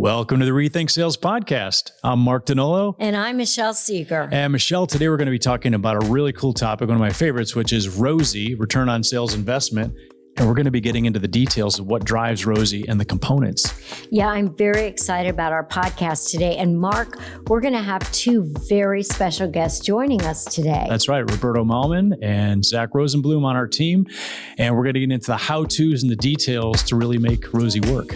Welcome to the Rethink Sales Podcast. I'm Mark Danilo. And I'm Michelle Seeger. And Michelle, today we're going to be talking about a really cool topic, one of my favorites, which is ROSI, Return on Sales Investment. And we're going to be getting into the details of what drives ROSI and the components. Yeah, I'm very excited about our podcast today. And Mark, we're going to have two very special guests joining us today. That's right, Roberto Mallmann and Zach Rosenblum on our team. And we're going to get into the how-tos and the details to really make ROSI work.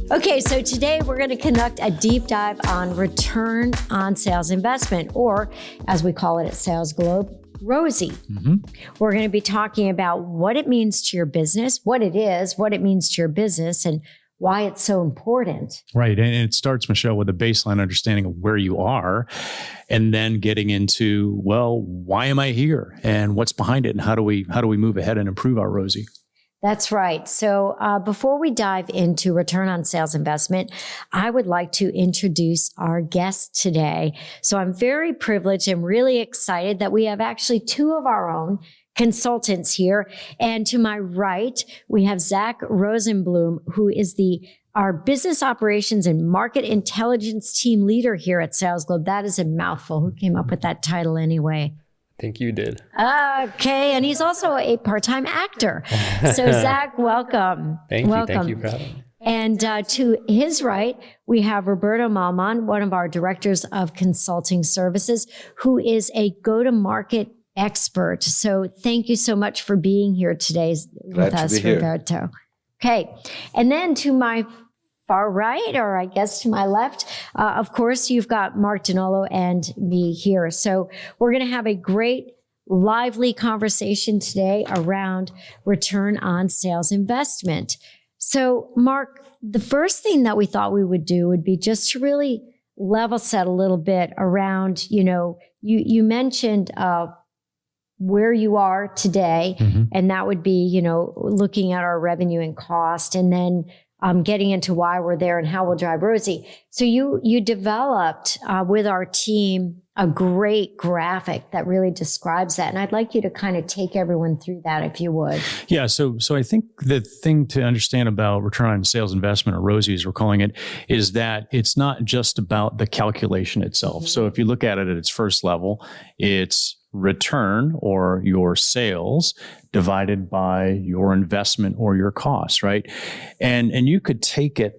Okay, so today we're going to conduct a deep dive on return on sales investment, or as we call it at SalesGlobe, ROSI. Mm-hmm. We're going to be talking about what it means to your business, what it is, what it means to your business, and why it's so important. Right. And it starts, Michelle, with a baseline understanding of where you are, and then getting into, well, why am I here? And what's behind it? And how do we move ahead and improve our ROSI? That's right. So before we dive into return on sales investment, I would like to introduce our guest today. So I'm very privileged and really excited that we have actually two of our own consultants here. And to my right, we have Zach Rosenblum, who is our business operations and market intelligence team leader here at SalesGlobe. That is a mouthful. Who came up with that title anyway? I think you did. Okay. And he's also a part-time actor. So Zach, welcome. Thank you for having me. And to his right, we have Roberto Mallmann, one of our directors of consulting services, who is a go-to-market expert. So thank you so much for being here today with us, Roberto. Okay. And then to my far right, or I guess to my left, of course, you've got Mark Danilo and me here. So we're going to have a great, lively conversation today around return on sales investment. So, Mark, the first thing that we thought we would do would be just to really level set a little bit around, you mentioned where you are today, and that would be, looking at our revenue and cost, and then getting into why we're there and how we'll drive ROSI. So you developed with our team a great graphic that really describes that. And I'd like you to kind of take everyone through that, if you would. Yeah. So I think the thing to understand about return on sales investment, or ROSI as we're calling it, is that it's not just about the calculation itself. Mm-hmm. So if you look at it at its first level, it's return, or your sales, divided by your investment or your cost, right? And you could take it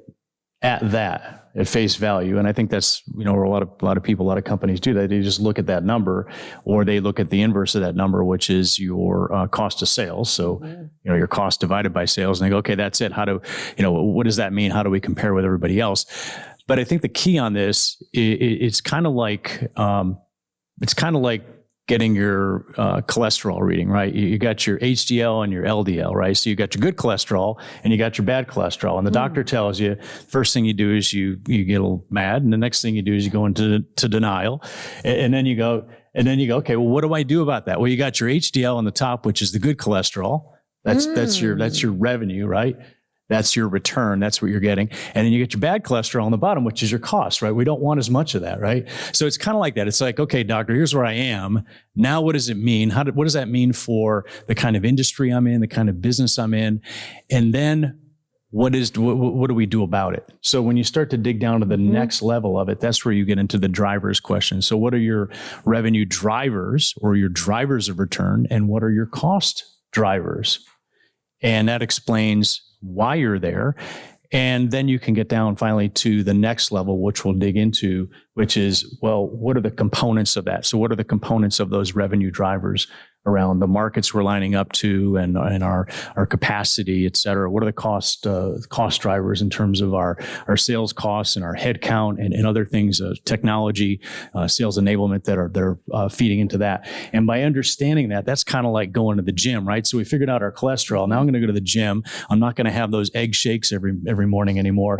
at that, at face value. And I think that's, where a lot of people, a lot of companies do that. They just look at that number, or they look at the inverse of that number, which is your cost of sales. So, your cost divided by sales, and they go, okay, that's it. What does that mean? How do we compare with everybody else? But I think the key on this, it's kind of like getting your cholesterol reading, right? You got your HDL and your LDL, right? So you got your good cholesterol and you got your bad cholesterol. And the doctor tells you, first thing you do is you get a little mad. And the next thing you do is you go into denial. And then you go, okay, well, what do I do about that? Well, you got your HDL on the top, which is the good cholesterol. That's your revenue, right? That's your return. That's what you're getting. And then you get your bad cholesterol on the bottom, which is your cost, right? We don't want as much of that, right? So it's kind of like that. It's like, okay, doctor, here's where I am. Now, what does it mean? What does that mean for the kind of industry I'm in, the kind of business I'm in? And then what do we do about it? So when you start to dig down to the next level of it, that's where you get into the drivers question. So what are your revenue drivers, or your drivers of return? And what are your cost drivers? And that explains why you're there. And then you can get down finally to the next level, which we'll dig into, which is, well, what are the components of that? So what are the components of those revenue drivers around the markets we're lining up to, and our capacity, et cetera? What are the cost drivers in terms of our sales costs and our head count and other things, technology, sales enablement that are feeding into that? And by understanding that, that's kind of like going to the gym, right? So we figured out our cholesterol. Now I'm going to go to the gym. I'm not going to have those egg shakes every morning anymore.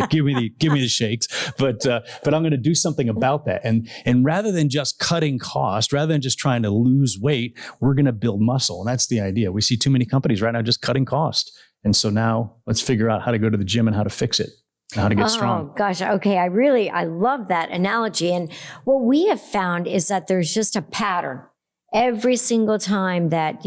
give me the shakes, but I'm going to do something about that. And rather than just cutting cost, rather than just trying to lose weight, we're going to build muscle. And that's the idea. We see too many companies right now just cutting cost. And so now let's figure out how to go to the gym and how to fix it. how to get strong. Oh gosh. Okay. I love that analogy. And what we have found is that there's just a pattern every single time that,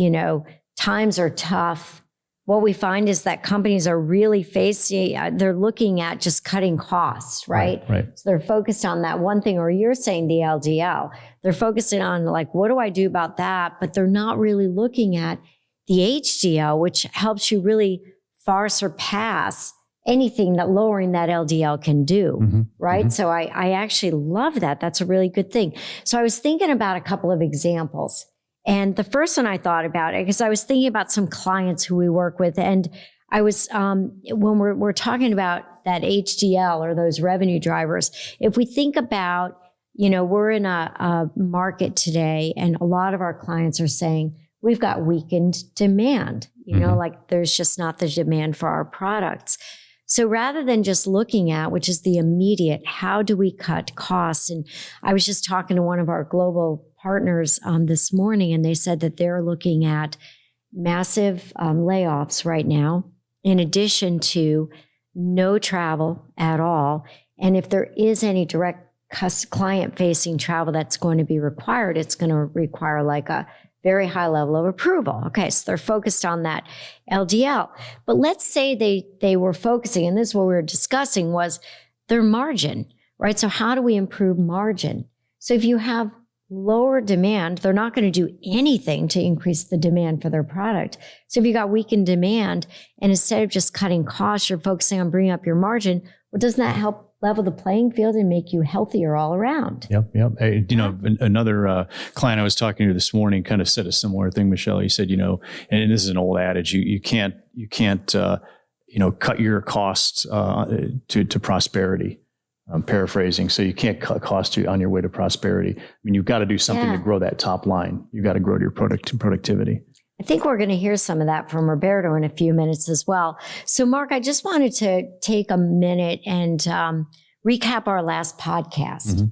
times are tough. What we find is that companies are really they're looking at just cutting costs, right? Right. So they're focused on that one thing, or you're saying the LDL. They're focusing on like, what do I do about that? But they're not really looking at the HDL, which helps you really far surpass anything that lowering that LDL can do, right? So I actually love that. That's a really good thing. So I was thinking about a couple of examples. And the first one I thought about, because I was thinking about some clients who we work with, and I was, when we're talking about that HDL or those revenue drivers, if we think about, we're in a market today, and a lot of our clients are saying, we've got weakened demand, like there's just not the demand for our products. So rather than just looking at, which is the immediate, how do we cut costs? And I was just talking to one of our global partners this morning, and they said that they're looking at massive layoffs right now, in addition to no travel at all. And if there is any direct client-facing travel that's going to be required, it's going to require like a very high level of approval. Okay, so they're focused on that LDL. But let's say they were focusing, and this is what we were discussing, was their margin, right? So how do we improve margin? So if you have lower demand, they're not going to do anything to increase the demand for their product. So if you got weakened demand, and instead of just cutting costs, you're focusing on bringing up your margin, well, doesn't that help level the playing field and make you healthier all around? Yep. Hey, another client I was talking to this morning kind of said a similar thing, Michelle. He said, and this is an old adage, you can't cut your costs to prosperity. I'm paraphrasing. So you can't cut costs on your way to prosperity. I mean, you've got to do something to grow that top line. You've got to grow your productivity. I think we're going to hear some of that from Roberto in a few minutes as well. So, Mark, I just wanted to take a minute and recap our last podcast.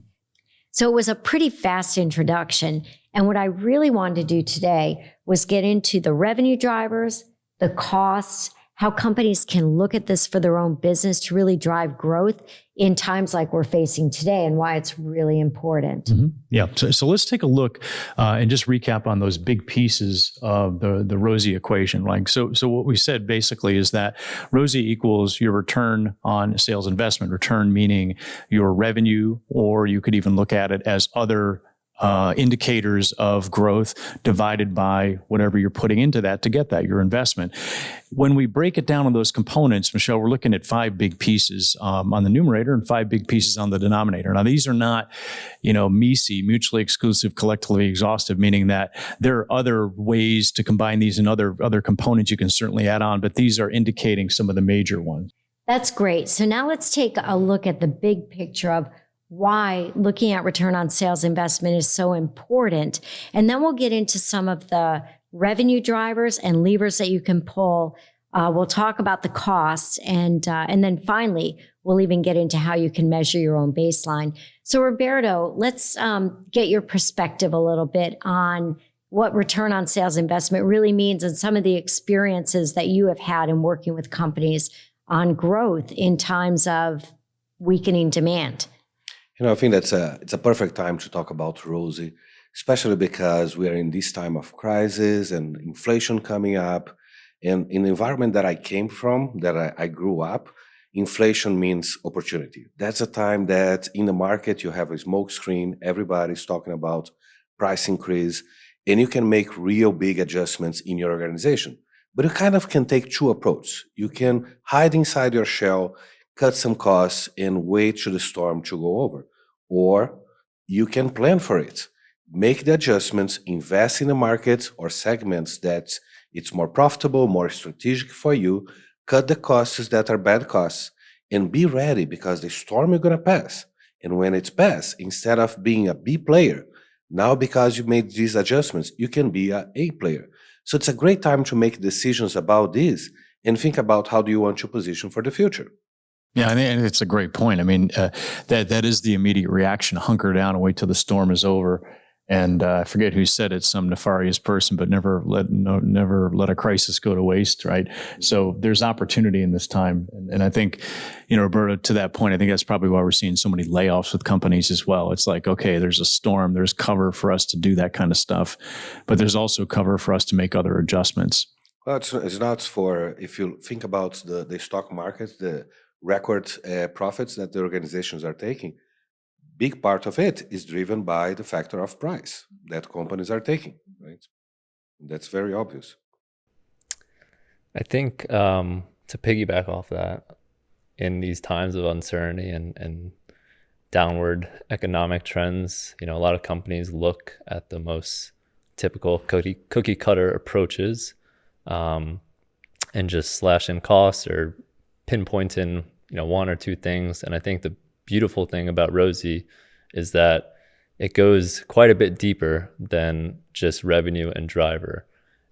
So it was a pretty fast introduction. And what I really wanted to do today was get into the revenue drivers, the costs, how companies can look at this for their own business to really drive growth in times like we're facing today, and why it's really important. Yeah. So let's take a look and just recap on those big pieces of the ROSI equation. Like, so what we said basically is that ROSI equals your return on sales investment, return meaning your revenue, or you could even look at it as other indicators of growth divided by whatever you're putting into that to get that, your investment. When we break it down on those components, Michelle, we're looking at 5 big pieces on the numerator and 5 big pieces on the denominator. Now, these are not, MISI, mutually exclusive, collectively exhaustive, meaning that there are other ways to combine these and other components you can certainly add on, but these are indicating some of the major ones. That's great. So now let's take a look at the big picture of why looking at return on sales investment is so important. And then we'll get into some of the revenue drivers and levers that you can pull. We'll talk about the costs, and then finally, we'll even get into how you can measure your own baseline. So Roberto, let's get your perspective a little bit on what return on sales investment really means and some of the experiences that you have had in working with companies on growth in times of weakening demand. I think it's a perfect time to talk about ROSI, especially because we are in this time of crisis and inflation coming up. And in the environment that I came from, that I grew up, inflation means opportunity. That's a time that in the market you have a smoke screen, everybody's talking about price increase, and you can make real big adjustments in your organization. But you kind of can take 2 approaches. You can hide inside your shell, cut some costs, and wait for the storm to go over. Or you can plan for it, make the adjustments, invest in the markets or segments that it's more profitable, more strategic for you, cut the costs that are bad costs, and be ready because the storm is going to pass. And when it's passed, instead of being a B player, now because you made these adjustments, you can be a A player. So it's a great time to make decisions about this and think about how do you want to position for the future. Yeah, I think it's a great point. I mean, that is the immediate reaction: hunker down and wait till the storm is over. And I forget who said it, some nefarious person, but never let a crisis go to waste, right? So there's opportunity in this time. And I think, Roberto, to that point, I think that's probably why we're seeing so many layoffs with companies as well. It's like, okay, there's a storm, there's cover for us to do that kind of stuff, but there's also cover for us to make other adjustments. Well, it's not for, if you think about the stock market, the record profits that the organizations are taking, big part of it is driven by the factor of price that companies are taking, right? That's very obvious. I think to piggyback off that, in these times of uncertainty and downward economic trends, a lot of companies look at the most typical cookie cutter approaches and just slash in costs or pinpoint in one or two things. And I think the beautiful thing about ROSI is that it goes quite a bit deeper than just revenue and driver.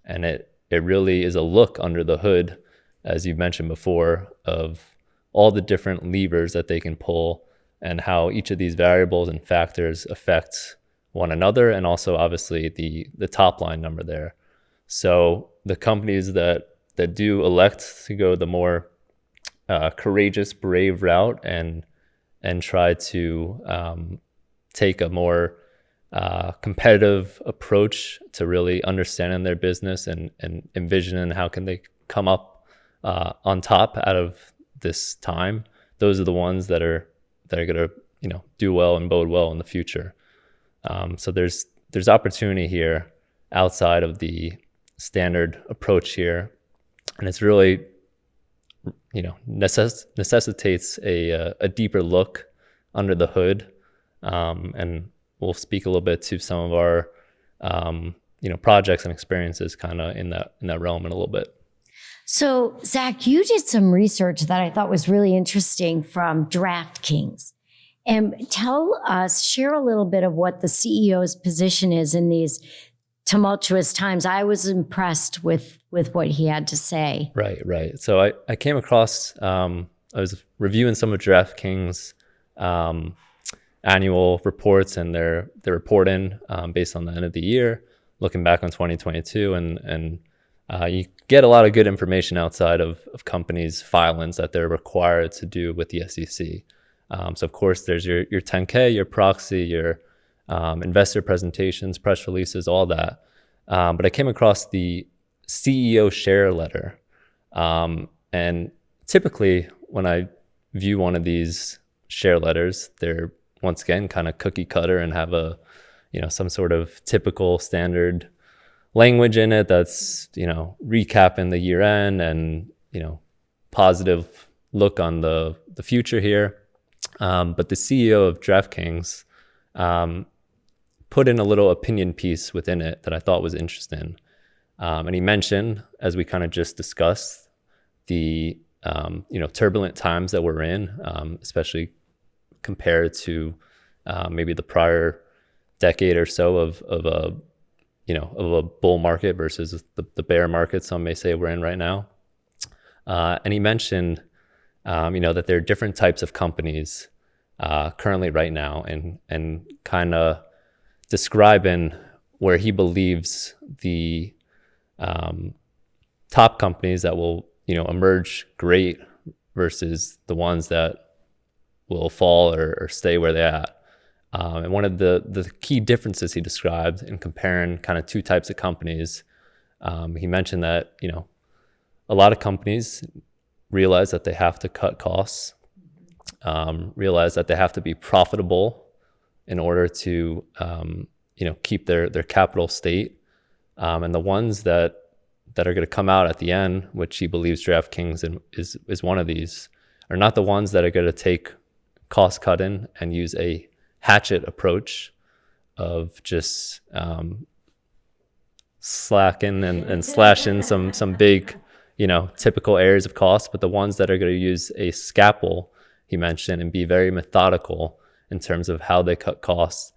And it really is a look under the hood, as you mentioned before, of all the different levers that they can pull and how each of these variables and factors affect one another, and also obviously the top line number there. So the companies that do elect to go the more courageous, brave route and try to take a more competitive approach to really understanding their business and envisioning how can they come up on top out of this time. Those are the ones that are going to do well and bode well in the future. So there's opportunity here outside of the standard approach here, and it's really necessitates a deeper look under the hood, and we'll speak a little bit to some of our projects and experiences kind of in that realm in a little bit. So, Zach, you did some research that I thought was really interesting from DraftKings. And share a little bit of what the CEO's position is in these tumultuous times. I was impressed with what he had to say. Right. So I came across, I was reviewing some of DraftKings annual reports and their reporting based on the end of the year, looking back on 2022, and you get a lot of good information outside of companies' filings that they're required to do with the SEC. So of course there's your 10K, your proxy, your investor presentations, press releases, all that. But I came across the CEO share letter. And typically when I view one of these share letters, they're once again kind of cookie cutter and have some sort of typical standard language in it that's, recapping the year end and, positive look on the future here. But the CEO of DraftKings put in a little opinion piece within it that I thought was interesting. And he mentioned, as we kind of just discussed, the turbulent times that we're in, especially compared to maybe the prior decade or so of a bull market versus the bear market some may say we're in right now. And he mentioned that there are different types of companies currently right now, and kind of describing where he believes the top companies that will emerge great versus the ones that will fall or stay where they're at. And one of the key differences he described in comparing kind of two types of companies, he mentioned that a lot of companies realize that they have to cut costs, realize that they have to be profitable in order to keep their capital state. And the ones that are going to come out at the end, which he believes DraftKings is one of these, are not the ones that are going to take cost cutting and use a hatchet approach of just slacking and slashing some big typical areas of cost, but the ones that are going to use a scalpel, he mentioned, and be very methodical in terms of how they cut costs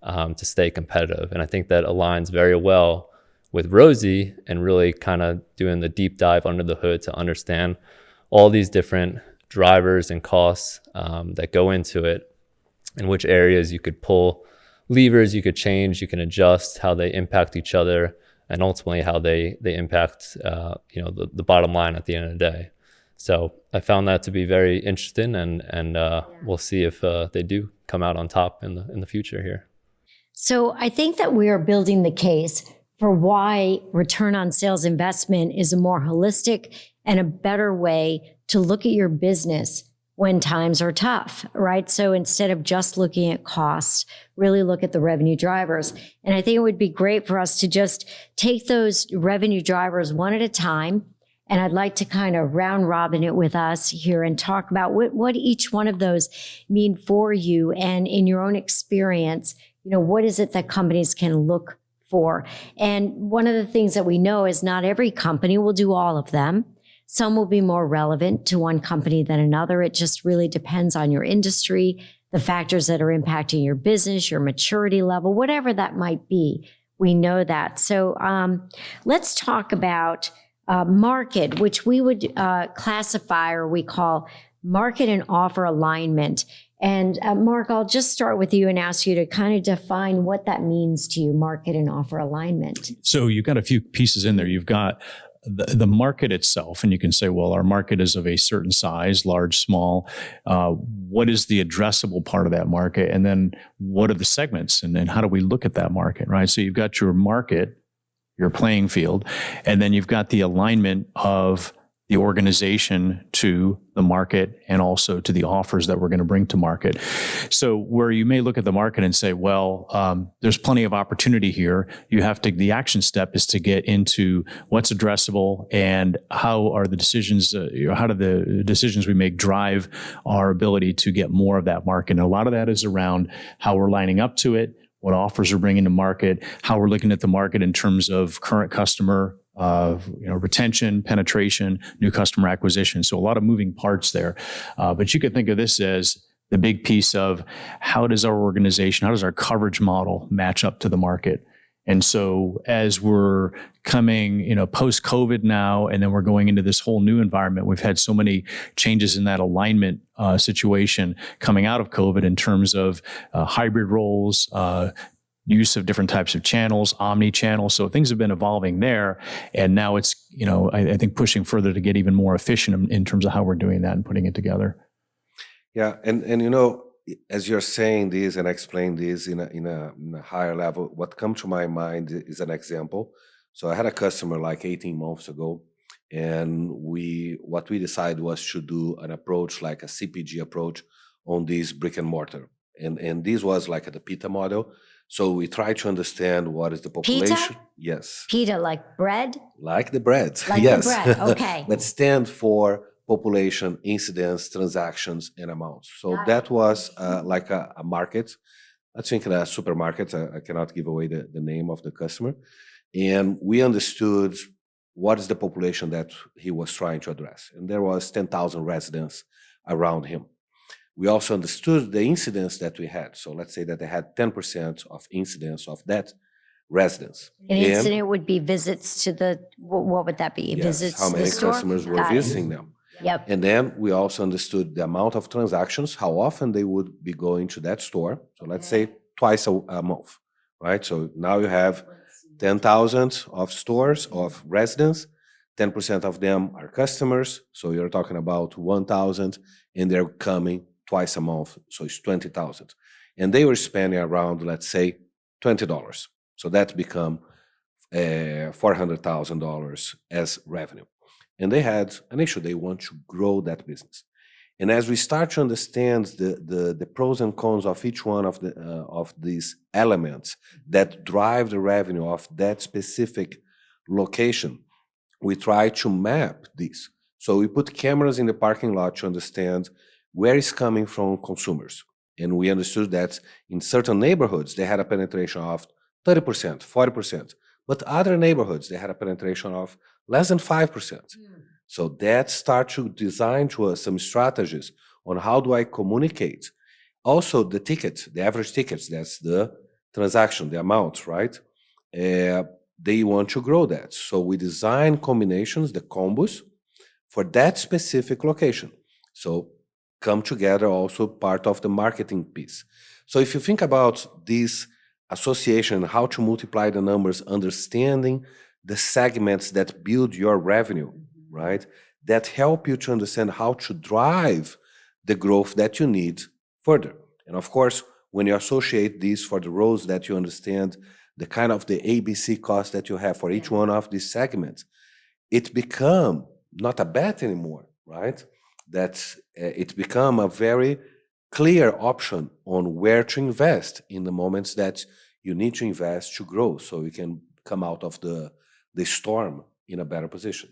to stay competitive. And I think that aligns very well with ROSI and really kind of doing the deep dive under the hood to understand all these different drivers and costs that go into it, and which areas you could pull levers you could change, you can adjust how they impact each other, and ultimately how they impact the bottom line at the end of the day. So I found that to be very interesting, and we'll see if they do come out on top in the future here. So I think that we are building the case for why return on sales investment is a more holistic and a better way to look at your business when times are tough, right? So instead of just looking at costs, really look at the revenue drivers. And I think it would be great for us to just take those revenue drivers one at a time. And I'd like to kind of round robin it with us here and talk about what each one of those mean for you. And in your own experience, what is it that companies can look for? And one of the things that we know is not every company will do all of them. Some will be more relevant to one company than another. It just really depends on your industry, the factors that are impacting your business, your maturity level, whatever that might be. We know that. So let's talk about market, which we would classify, or we call market and offer alignment. And Mark, I'll just start with you and ask you to kind of define what that means to you, market and offer alignment. So you've got a few pieces in there. You've got the market itself, and you can say, well, our market is of a certain size, large, small. What is the addressable part of that market? And then what are the segments? And then how do we look at that market, right? So you've got your market, your playing field, and then you've got the alignment of the organization to the market and also to the offers that we're going to bring to market. So where you may look at the market and say, well, there's plenty of opportunity here. The action step is to get into what's addressable and how are the decisions, how do the decisions we make drive our ability to get more of that market? And a lot of that is around how we're lining up to it, what offers we're bringing to market, how we're looking at the market in terms of current customer retention, penetration, new customer acquisition. So a lot of moving parts there. But you could think of this as the big piece of how does our organization, how does our coverage model match up to the market? And so as we're coming, post-COVID now, and then we're going into this whole new environment, we've had so many changes in that alignment situation coming out of COVID in terms of hybrid roles, use of different types of channels, omni-channel. So things have been evolving there. And now it's, I think pushing further to get even more efficient in terms of how we're doing that and putting it together. Yeah. And as you're saying this and explain this in a higher level, what comes to my mind is an example. So I had a customer like 18 months ago, and what we decided was to do an approach like a CPG approach on this brick and mortar. And this was like the PITA model. So we try to understand what is the population. PITA? Yes. PITA, like bread? Like the bread. Like yes. the bread, okay. That stand for population, incidents, transactions, and amounts. So that was like a market. Let's think in a supermarket. I cannot give away the name of the customer. And we understood what is the population that he was trying to address. And there was 10,000 residents around him. We also understood the incidents that we had. So let's say that they had 10% of incidents of that residence. An incident would be visits to what would that be? Yes, visits how to many the store? customers were Got it. visiting them. Yep. And then we also understood the amount of transactions, how often they would be going to that store. So let's say twice a month, right? So now you have 10,000 of stores, of residents, 10% of them are customers. So you're talking about 1,000, and they're coming twice a month. So it's 20,000. And they were spending around, let's say, $20. So that become $400,000 as revenue. And they had an issue. They want to grow that business. And as we start to understand the pros and cons of each one of these elements that drive the revenue of that specific location, we try to map this. So we put cameras in the parking lot to understand where it's coming from consumers. And we understood that in certain neighborhoods, they had a penetration of 30%, 40%. But other neighborhoods, they had a penetration of less than 5%. So that starts to design to us some strategies on how do I communicate. Also the ticket, the average tickets, that's the transaction, the amount, right? They want to grow that. So we design combinations, the combos, for that specific location. So come together also part of the marketing piece. So if you think about this association, how to multiply the numbers, understanding the segments that build your revenue, right? That help you to understand how to drive the growth that you need further. And of course, when you associate these for the roles that you understand the kind of the ABC cost that you have for each one of these segments, it become not a bet anymore, right? That it become a very clear option on where to invest in the moments that you need to invest to grow, so you can come out of the storm in a better position.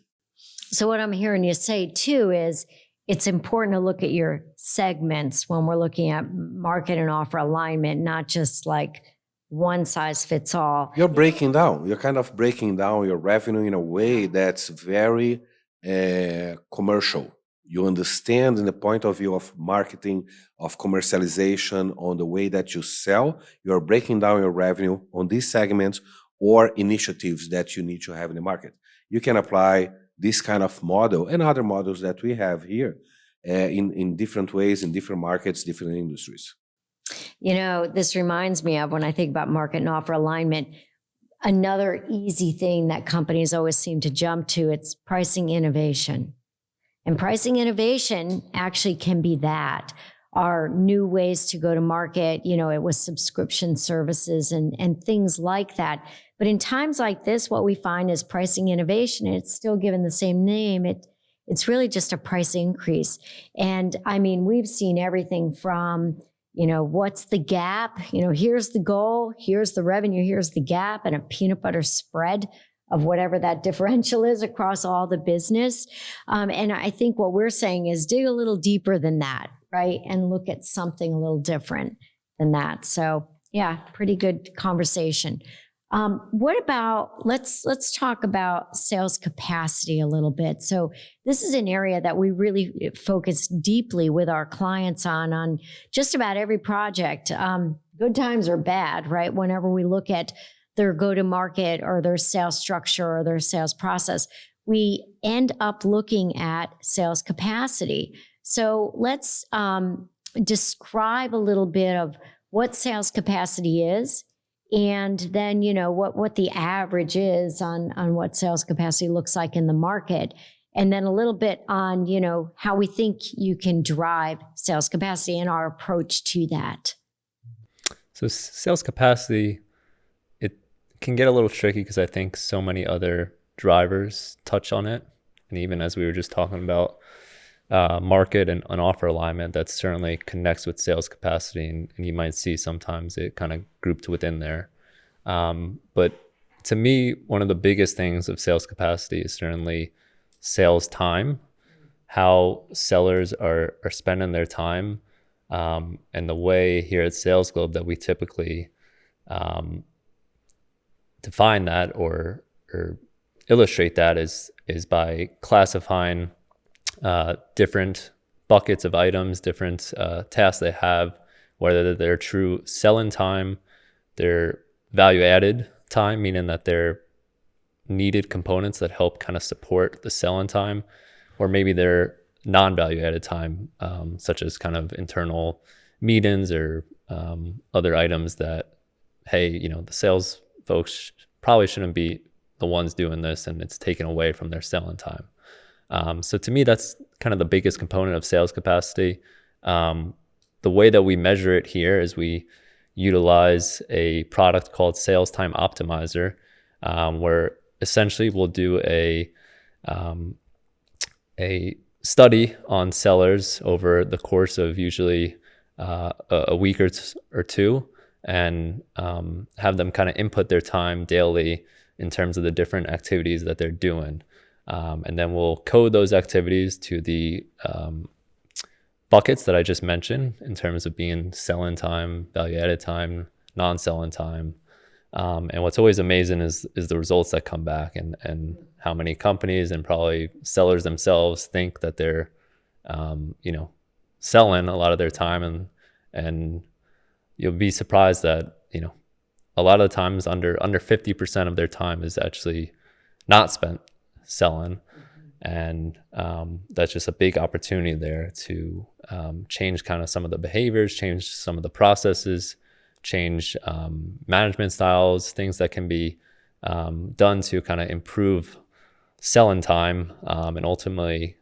So what I'm hearing you say too is it's important to look at your segments when we're looking at market and offer alignment, not just like one size fits all. You're kind of breaking down your revenue in a way that's very commercial. You understand in the point of view of marketing, of commercialization, on the way that you sell, you're breaking down your revenue on these segments or initiatives that you need to have in the market. You can apply this kind of model and other models that we have here in different ways, in different markets, different industries. You know, this reminds me of when I think about market and offer alignment, another easy thing that companies always seem to jump to, it's pricing innovation. And pricing innovation actually can be that, are new ways to go to market, you know, it was subscription services and things like that. But in times like this, what we find is pricing innovation, it's still given the same name. It's really just a price increase. And I mean, we've seen everything from, you know, what's the gap? You know, here's the goal, here's the revenue, here's the gap, and a peanut butter spread of whatever that differential is across all the business. And I think what we're saying is dig a little deeper than that, right? And look at something a little different than that. So yeah, pretty good conversation. What about, let's talk about sales capacity a little bit. So this is an area that we really focus deeply with our clients on just about every project, good times or bad, right? Whenever we look at their go-to-market or their sales structure or their sales process, we end up looking at sales capacity. So let's describe a little bit of what sales capacity is, and then, you know, what the average is on what sales capacity looks like in the market. And then a little bit on, you know, how we think you can drive sales capacity and our approach to that. So sales capacity, it can get a little tricky because I think so many other drivers touch on it. And even as we were just talking about market and offer alignment, that certainly connects with sales capacity, and you might see sometimes it kind of grouped within there. But to me, one of the biggest things of sales capacity is certainly sales time, how sellers are spending their time, and the way here at SalesGlobe that we typically define that or illustrate that is by classifying different buckets of items, different tasks they have, whether they're true sell-in time, they're value-added time, meaning that they're needed components that help kind of support the sell-in time, or maybe they're non-value-added time, such as kind of internal meetings or other items that, hey, you know, the sales folks probably shouldn't be the ones doing this, and it's taken away from their sell-in time. So to me, that's kind of the biggest component of sales capacity. The way that we measure it here is we utilize a product called Sales Time Optimizer, where essentially we'll do a study on sellers over the course of usually a week or two, and have them kind of input their time daily in terms of the different activities that they're doing. And then we'll code those activities to the buckets that I just mentioned in terms of being sell-in time, value-added time, non-sell-in time. And what's always amazing is the results that come back, and how many companies and probably sellers themselves think that they're, selling a lot of their time, and you'll be surprised that, a lot of the times under 50% of their time is actually not spent selling. And that's just a big opportunity there to change kind of some of the behaviors, change some of the processes, change management styles, things that can be done to kind of improve selling time and ultimately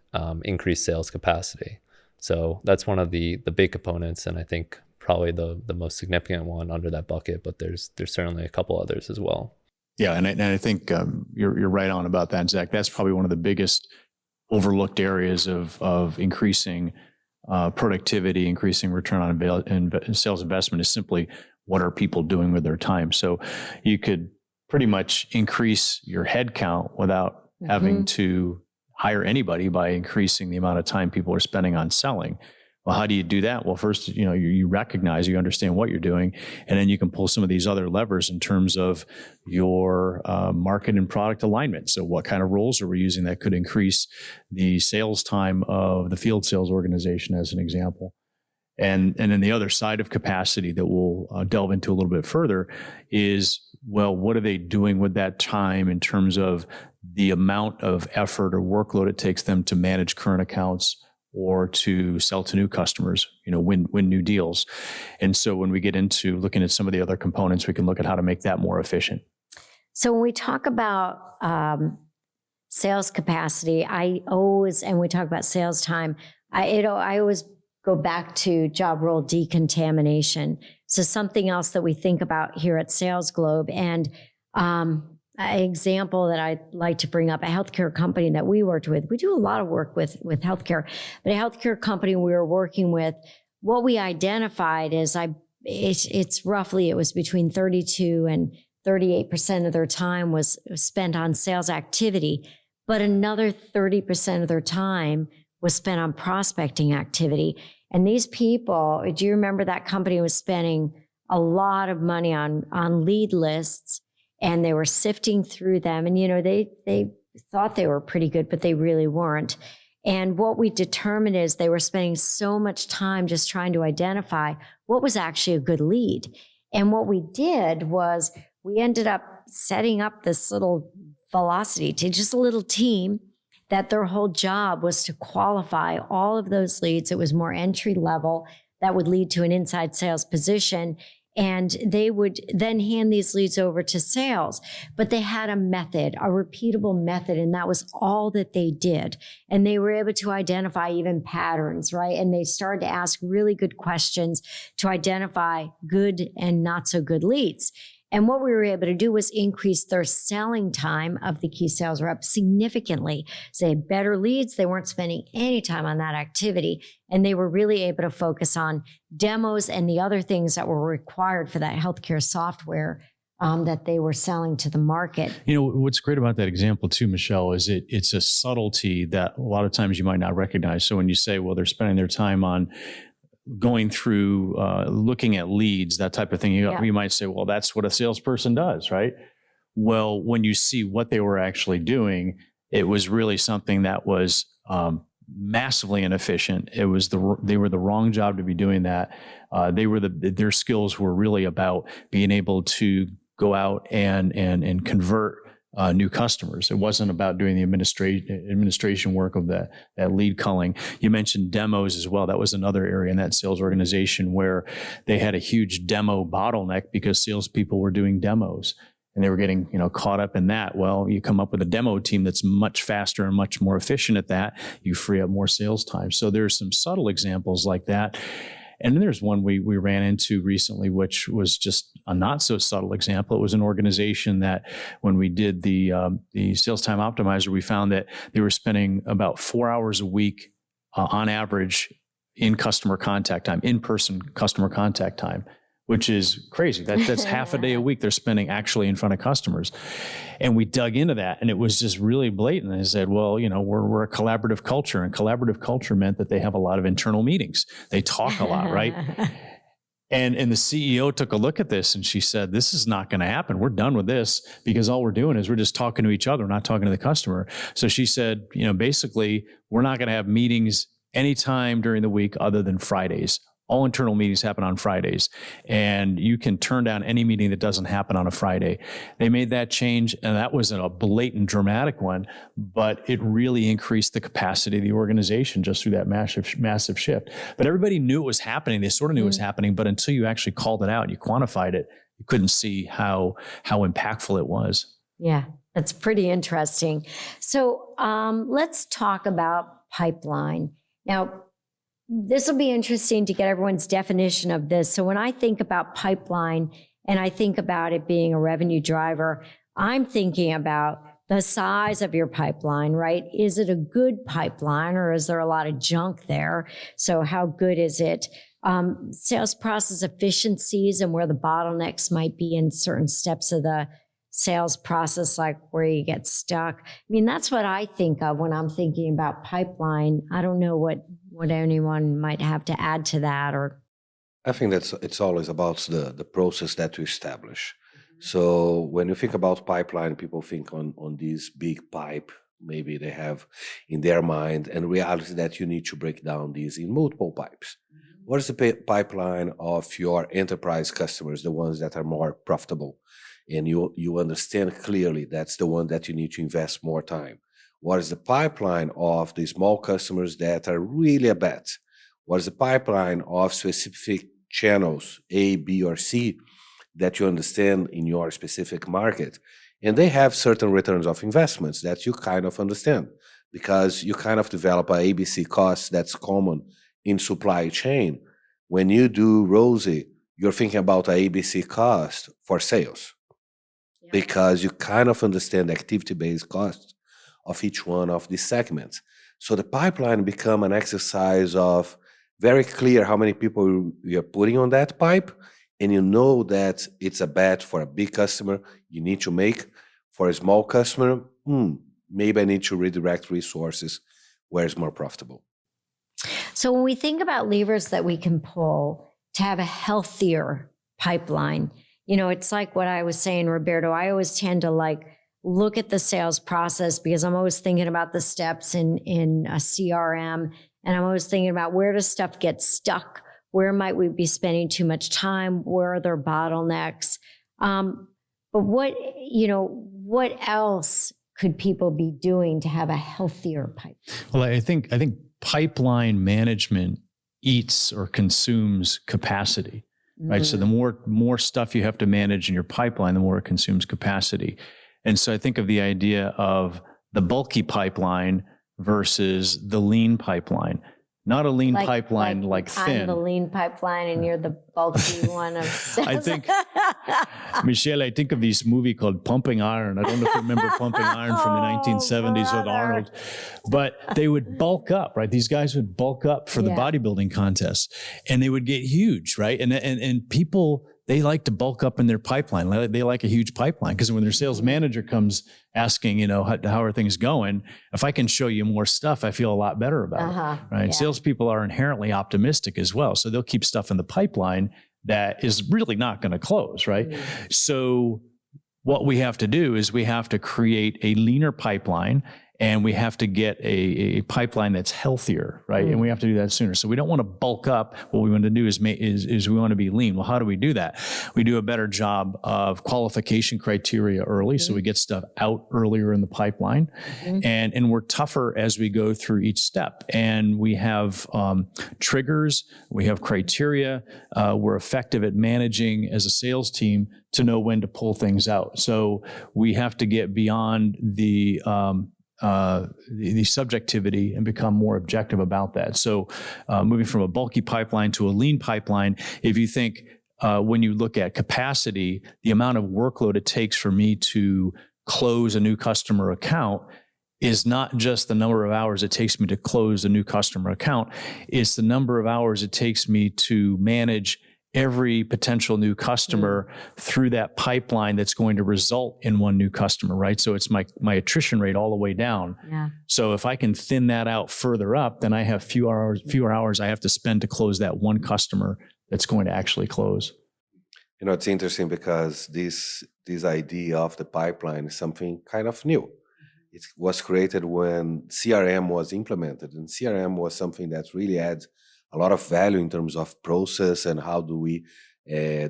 increase sales capacity. So that's one of the big components, and I think probably the most significant one under that bucket, but there's certainly a couple others as well. Yeah, and I think you're right on about that, Zach. That's probably one of the biggest overlooked areas of increasing productivity, increasing return on sales investment is simply what are people doing with their time. So you could pretty much increase your head count without having to hire anybody by increasing the amount of time people are spending on selling. Well, how do you do that? Well, first, you recognize, you understand what you're doing, and then you can pull some of these other levers in terms of your market and product alignment. So what kind of roles are we using that could increase the sales time of the field sales organization, as an example? And then the other side of capacity that we'll delve into a little bit further is, well, what are they doing with that time in terms of the amount of effort or workload it takes them to manage current accounts or to sell to new customers, win new deals. And so when we get into looking at some of the other components, we can look at how to make that more efficient. So when we talk about sales capacity, and we talk about sales time, I always go back to job role decontamination. So something else that we think about here at SalesGlobe, and an example that I'd like to bring up, a healthcare company that we worked with. We do a lot of work with healthcare, but a healthcare company we were working with, what we identified is it was between 32 and 38% of their time was spent on sales activity, but another 30% of their time was spent on prospecting activity. And these people, do you remember that company was spending a lot of money on lead lists, and they were sifting through them. And, they thought they were pretty good, but they really weren't. And what we determined is they were spending so much time just trying to identify what was actually a good lead. And what we did was we ended up setting up this little velocity to just a little team that their whole job was to qualify all of those leads. It was more entry level that would lead to an inside sales position. And they would then hand these leads over to sales. But they had a method, a repeatable method, and that was all that they did. And they were able to identify even patterns, right? And they started to ask really good questions to identify good and not so good leads. And what we were able to do was increase their selling time of the key sales rep significantly. So they had better leads. They weren't spending any time on that activity. And they were really able to focus on demos and the other things that were required for that healthcare software that they were selling to the market. What's great about that example too, Michelle, is it's a subtlety that a lot of times you might not recognize. So when you say, well, they're spending their time on going through, looking at leads, that type of thing, you might say, well, that's what a salesperson does, right? Well, when you see what they were actually doing, it was really something that was massively inefficient. They were the wrong job to be doing that. Their skills were really about being able to go out and convert new customers. It wasn't about doing the administration work of that lead culling. You mentioned demos as well. That was another area in that sales organization where they had a huge demo bottleneck because salespeople were doing demos and they were getting caught up in that. Well, you come up with a demo team that's much faster and much more efficient at that. You free up more sales time. So there's some subtle examples like that. And then there's one we ran into recently, which was just a not so subtle example. It was an organization that when we did the sales time optimizer, we found that they were spending about 4 hours a week on average in customer contact time, in-person customer contact time, which is crazy. That's half a day a week they're spending actually in front of customers. And we dug into that, and it was just really blatant. I said, well, we're a collaborative culture, and collaborative culture meant that they have a lot of internal meetings. They talk a lot, right? And the CEO took a look at this and she said, this is not going to happen. We're done with this because all we're doing is we're just talking to each other, not talking to the customer. So she said, basically, we're not going to have meetings anytime during the week other than Fridays. All internal meetings happen on Fridays, and you can turn down any meeting that doesn't happen on a Friday. They made that change, and that wasn't a blatant, dramatic one, but it really increased the capacity of the organization just through that massive shift. But everybody knew it was happening. They sort of knew it was happening, but until you actually called it out and you quantified it, you couldn't see how impactful it was. Yeah, that's pretty interesting. So let's talk about pipeline. Now, this will be interesting to get everyone's definition of this. So when I think about pipeline and I think about it being a revenue driver, I'm thinking about the size of your pipeline, right? Is it a good pipeline or is there a lot of junk there? So how good is it? Sales process efficiencies and where the bottlenecks might be in certain steps of the sales process, like where you get stuck. I mean, that's what I think of when I'm thinking about pipeline. I don't know what anyone might have to add to that. Or I think it's always about the process that we establish. So when you think about pipeline, people think on this big pipe, maybe they have in their mind, and reality that you need to break down these in multiple pipes. What is the pipeline of your enterprise customers, the ones that are more profitable? And you understand clearly that's the one that you need to invest more time. What is the pipeline of the small customers that are really a bet? What is the pipeline of specific channels, A, B, or C, that you understand in your specific market? And they have certain returns of investments that you kind of understand because you kind of develop a ABC cost that's common in supply chain. When you do ROSI, you're thinking about a ABC cost for sales because you kind of understand the activity-based costs of each one of these segments. So the pipeline become an exercise of very clear how many people you're putting on that pipe, and you know that it's a bet for a big customer you need to make. For a small customer, maybe I need to redirect resources where it's more profitable. so when we think about levers that we can pull to have a healthier pipeline, it's like what I was saying, Roberto, I always tend to look at the sales process because I'm always thinking about the steps in a CRM, and I'm always thinking about where does stuff get stuck? Where might we be spending too much time? Where are there bottlenecks? But what else could people be doing to have a healthier pipeline? Well, I think pipeline management eats or consumes capacity, right? So the more stuff you have to manage in your pipeline, the more it consumes capacity. And so I think of the idea of the bulky pipeline versus the lean pipeline. Not a lean pipeline like thin. I'm the lean pipeline and you're the bulky one of sales. I think, Michelle, I think of this movie called Pumping Iron. I don't know if you remember Pumping Iron from the 1970s with Arnold. But they would bulk up, right? These guys would bulk up for the bodybuilding contests and they would get huge, right? And people, they like to bulk up in their pipeline. They like a huge pipeline because when their sales manager comes asking, how are things going? If I can show you more stuff, I feel a lot better about it, right? Yeah. Salespeople are inherently optimistic as well. So they'll keep stuff in the pipeline that is really not going to close, right? So what we have to do is we have to create a leaner pipeline and we have to get a pipeline that's healthier, right? And we have to do that sooner. So we don't want to bulk up. What we want to do is we want to be lean. Well, how do we do that? We do a better job of qualification criteria early, so we get stuff out earlier in the pipeline, and we're tougher as we go through each step. And we have triggers, we have criteria. We're effective at managing as a sales team to know when to pull things out. So we have to get beyond the subjectivity and become more objective about that. So moving from a bulky pipeline to a lean pipeline, if you think when you look at capacity, the amount of workload it takes for me to close a new customer account is not just the number of hours it takes me to close a new customer account, it's the number of hours it takes me to manage every potential new customer through that pipeline that's going to result in one new customer, right? So it's my attrition rate all the way down. Yeah. So if I can thin that out further up, then I have fewer hours I have to spend to close that one customer that's going to actually close. It's interesting because this idea of the pipeline is something kind of new. It was created when CRM was implemented, and CRM was something that really adds a lot of value in terms of process and how do we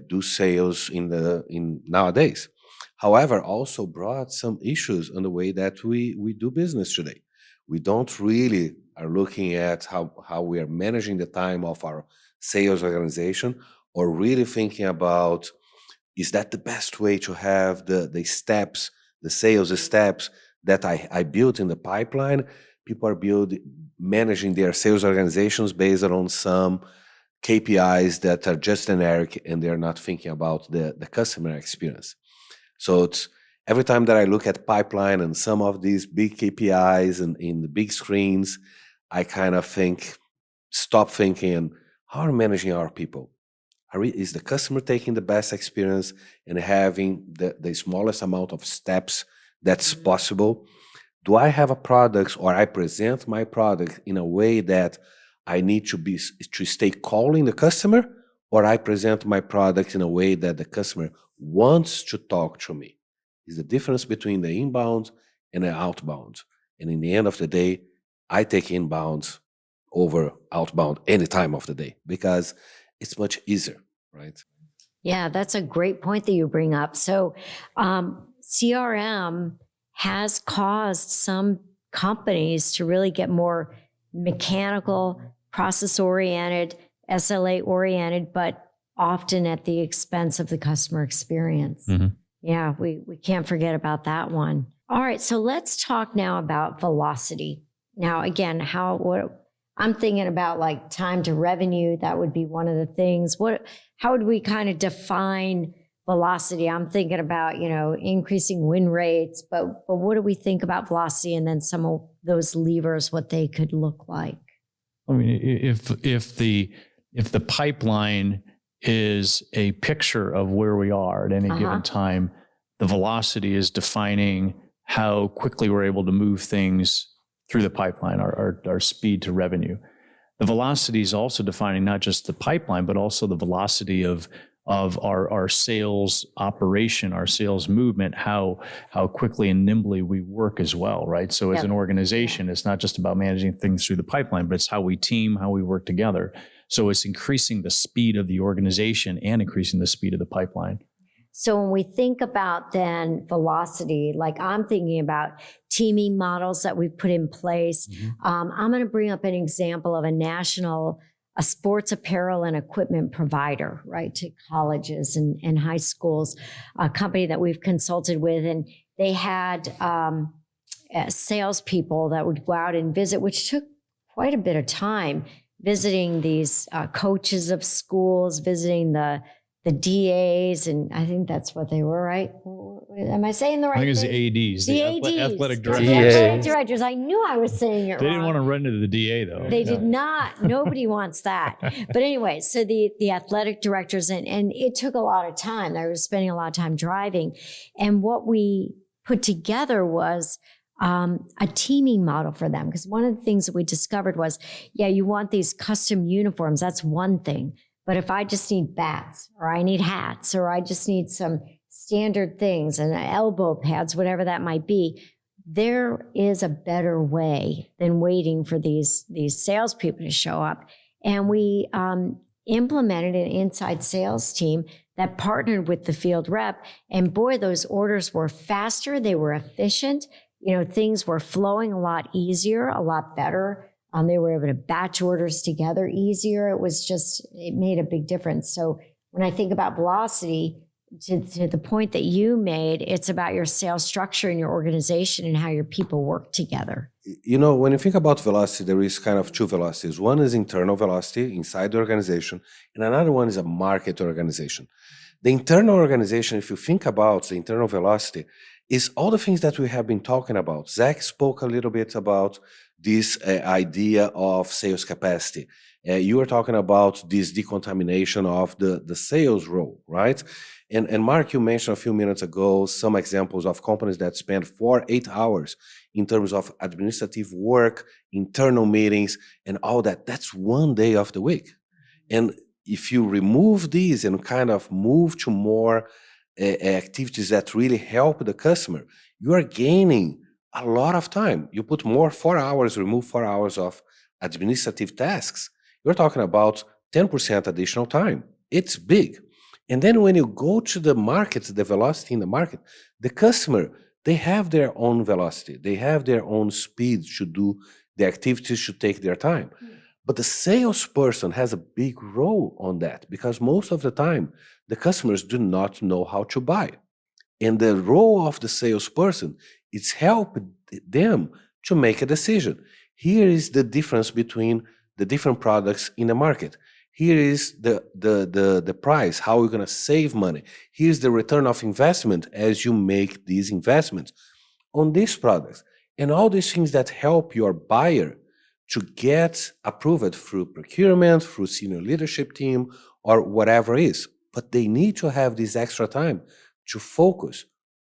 do sales in nowadays. However, also brought some issues on the way that we do business today. We don't really are looking at how we are managing the time of our sales organization, or really thinking about, is that the best way to have the steps, the sales steps that I built in the pipeline? People are managing their sales organizations based on some KPIs that are just generic, and they're not thinking about the customer experience. So it's every time that I look at pipeline and some of these big KPIs and in the big screens, I kind of stop thinking, how are we managing our people? Is the customer taking the best experience and having the smallest amount of steps that's possible? Do I have a product, or I present my product in a way that I need to stay calling the customer, or I present my product in a way that the customer wants to talk to me? Is the difference between the inbound and the outbound. And in the end of the day, I take inbound over outbound any time of the day because it's much easier, right? Yeah, that's a great point that you bring up. So CRM has caused some companies to really get more mechanical, process-oriented, SLA-oriented, but often at the expense of the customer experience. Mm-hmm. Yeah, we can't forget about that one. All right, so let's talk now about velocity. Now, again, what I'm thinking about, like time to revenue, that would be one of the things. How would we kind of define velocity? I'm thinking about, increasing win rates, but what do we think about velocity, and then some of those levers, what they could look like? I mean, if the pipeline is a picture of where we are at any given time, the velocity is defining how quickly we're able to move things through the pipeline, our speed to revenue. The velocity is also defining not just the pipeline, but also the velocity of our sales operation, our sales movement, how quickly and nimbly we work as well, right? So as an organization, it's not just about managing things through the pipeline, but it's how we team, how we work together. So it's increasing the speed of the organization and increasing the speed of the pipeline. So when we think about then velocity, like I'm thinking about teaming models that we've put in place. Mm-hmm. I'm going to bring up an example of a sports apparel and equipment provider, right, to colleges and high schools, a company that we've consulted with. And they had salespeople that would go out and visit, which took quite a bit of time, visiting these coaches of schools, visiting the DAs, and I think that's what they were, right? Am I saying the right thing? I think it's the ADs, the athletic directors. Athletic directors. I knew I was saying it wrong. They didn't want to run into the DA, though. They did not. Nobody wants that. But anyway, so the athletic directors, and it took a lot of time. I was spending a lot of time driving. And what we put together was a teaming model for them. Because one of the things that we discovered was, you want these custom uniforms. That's one thing. But if I just need bats, or I need hats, or I just need some standard things and elbow pads, whatever that might be, there is a better way than waiting for these salespeople to show up. And we implemented an inside sales team that partnered with the field rep. And boy, those orders were faster. They were efficient. Things were flowing a lot easier, a lot better. They were able to batch orders together easier. It made a big difference. So when I think about velocity, to the point that you made, it's about your sales structure and your organization and how your people work together. When you think about velocity, there is kind of two velocities. One is internal velocity inside the organization, and another one is a market organization. The internal organization, if you think about the internal velocity, is all the things that we have been talking about. Zach spoke a little bit about this idea of sales capacity. You were talking about this decontamination of the sales role, right? And Mark, you mentioned a few minutes ago some examples of companies that spend 4-8 hours in terms of administrative work, internal meetings, and all that. That's one day of the week. And if you remove these and kind of move to more activities that really help the customer, you are gaining a lot of time. You put more 4 hours, remove 4 hours of administrative tasks. you're talking about 10% additional time. It's big. And then when you go to the market, the velocity in the market, the customer, they have their own velocity. They have their own speed to do the activities, to take their time. But the salesperson has a big role on that, because most of the time, the customers do not know how to buy. And the role of the salesperson is help them to make a decision. Here is the difference between the different products in the market. Here is the price, how we're going to save money. Here's the return of investment as you make these investments on these products. And all these things that help your buyer to get approved through procurement, through senior leadership team, or whatever it is. But they need to have this extra time to focus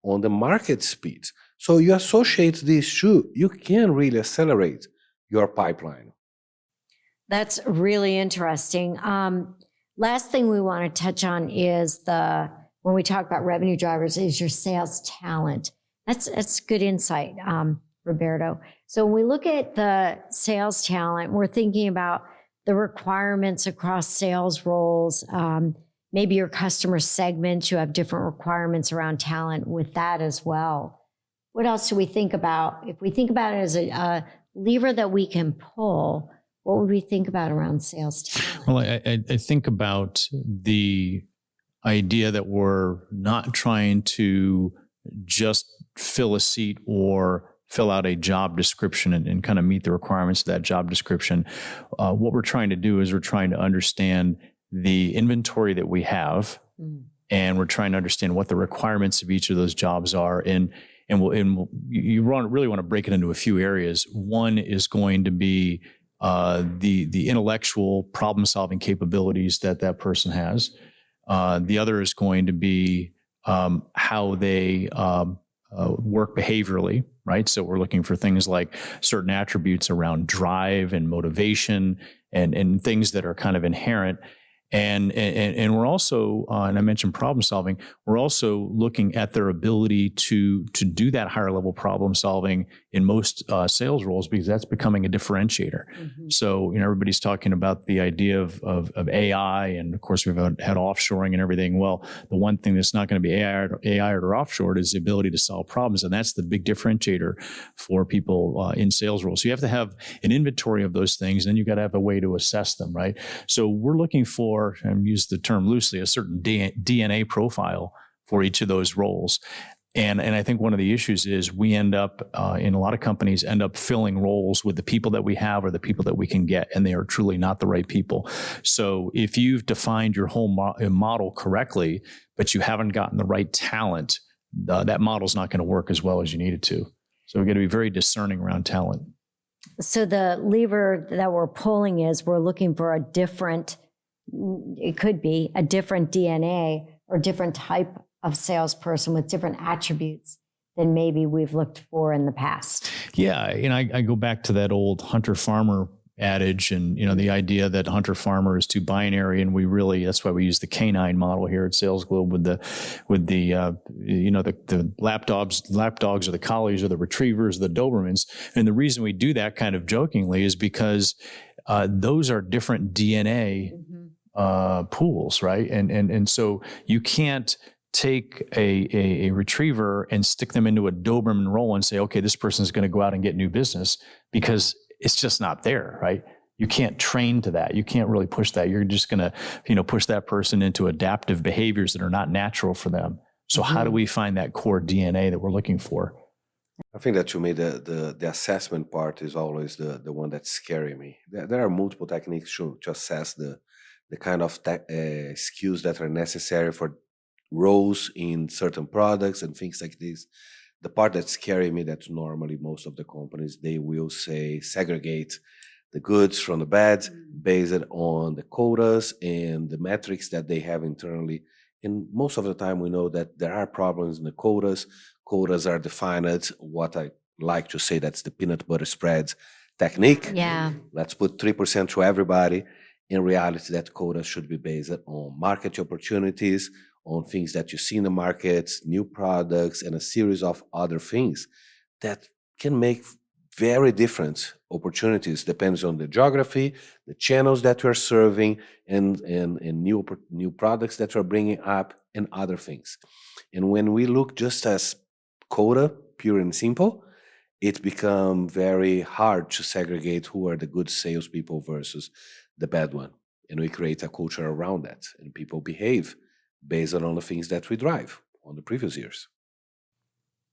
on the market speed. So you associate these two, you can really accelerate your pipeline. That's really interesting. Last thing we want to touch on is when we talk about revenue drivers, is your sales talent. That's good insight, Roberto. So when we look at the sales talent, we're thinking about the requirements across sales roles, maybe your customer segments, you have different requirements around talent with that as well. What else do we think about? If we think about it as a lever that we can pull, what would we think about around sales talent? Well, I think about the idea that we're not trying to just fill a seat or fill out a job description and kind of meet the requirements of that job description. What we're trying to do is we're trying to understand the inventory that we have, and we're trying to understand what the requirements of each of those jobs are. You really want to break it into a few areas. One is going to be the intellectual problem-solving capabilities that person has. The other is going to be how they work behaviorally, right? So we're looking for things like certain attributes around drive and motivation and things that are kind of inherent. And we're also, and I mentioned problem solving, we're also looking at their ability to do that higher level problem solving in most sales roles, because that's becoming a differentiator. Mm-hmm. So, everybody's talking about the idea of AI, and of course we've had offshoring and everything. Well, the one thing that's not going to be AI or offshore is the ability to solve problems. And that's the big differentiator for people in sales roles. So you have to have an inventory of those things, and then you've got to have a way to assess them, right? So we're looking for, and use the term loosely, a certain DNA profile for each of those roles. And I think one of the issues is we end up, in a lot of companies, end up filling roles with the people that we have or the people that we can get, and they are truly not the right people. So if you've defined your whole model correctly, but you haven't gotten the right talent, that model's not going to work as well as you need it to. So we've got to be very discerning around talent. So the lever that we're pulling is we're looking for it could be a different DNA or different type of salesperson with different attributes than maybe we've looked for in the past. Yeah. I go back to that old hunter-farmer adage, and the idea that hunter-farmer is too binary, and that's why we use the canine model here at SalesGlobe with the lap dogs or the collies or the retrievers, the Dobermans. And the reason we do that kind of jokingly is because those are different DNA pools, right? And so you can't take a retriever and stick them into a Doberman role and say, okay, this person's going to go out and get new business, because it's just not there, right? You can't train to that. You can't really push that. You're just going to, push that person into adaptive behaviors that are not natural for them. So how do we find that core DNA that we're looking for? I think that to me, the assessment part is always the one that's scaring me. There are multiple techniques to assess the kind of skills that are necessary for roles in certain products and things like this. The part that's scaring me, that normally most of the companies, they will say segregate the goods from the bad based on the quotas and the metrics that they have internally. And most of the time we know that there are problems in the quotas. Quotas are defined, what I like to say, that's the peanut butter spread technique. Yeah. Let's put 3% to everybody. In reality, that quota should be based on market opportunities, on things that you see in the market, new products, and a series of other things that can make very different opportunities, depends on the geography, the channels that we're serving, and new products that we're bringing up, and other things. And when we look just as quota, pure and simple, it becomes very hard to segregate who are the good salespeople versus the bad one. And we create a culture around that, and people behave based on the things that we drive on the previous years.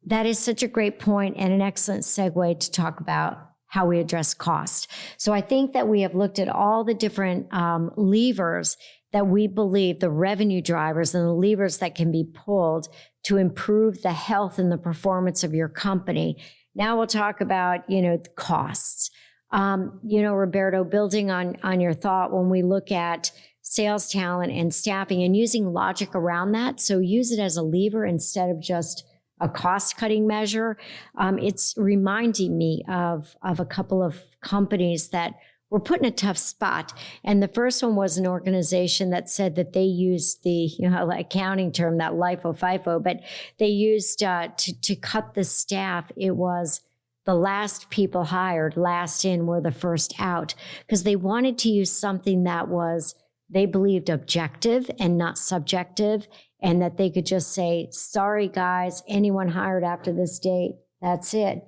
That is such a great point and an excellent segue to talk about how we address cost. So I think that we have looked at all the different levers that we believe, the revenue drivers and the levers that can be pulled to improve the health and the performance of your company. Now we'll talk about, the costs. Roberto, building on your thought, when we look at sales talent and staffing and using logic around that, so use it as a lever instead of just a cost-cutting measure. It's reminding me of a couple of companies that were put in a tough spot. And the first one was an organization that said that they used the accounting term, that LIFO, FIFO, but they used to cut the staff. It was the last people hired, last in were the first out, because they wanted to use something that was, they believed, objective and not subjective, and that they could just say, sorry, guys, anyone hired after this date, that's it.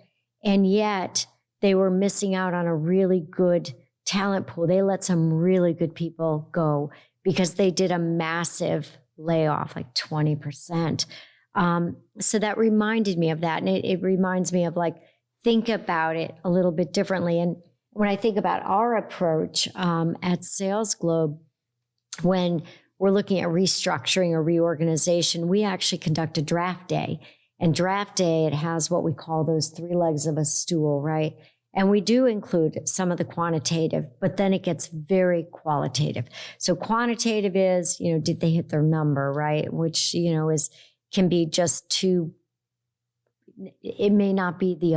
And yet they were missing out on a really good talent pool. They let some really good people go because they did a massive layoff, like 20%. So that reminded me of that. And it reminds me of think about it a little bit differently. And when I think about our approach at SalesGlobe, when we're looking at restructuring or reorganization, we actually conduct a draft day. And draft day, it has what we call those three legs of a stool, right? And we do include some of the quantitative, but then it gets very qualitative. So quantitative is, did they hit their number, right? Which, can be just too, it may not be the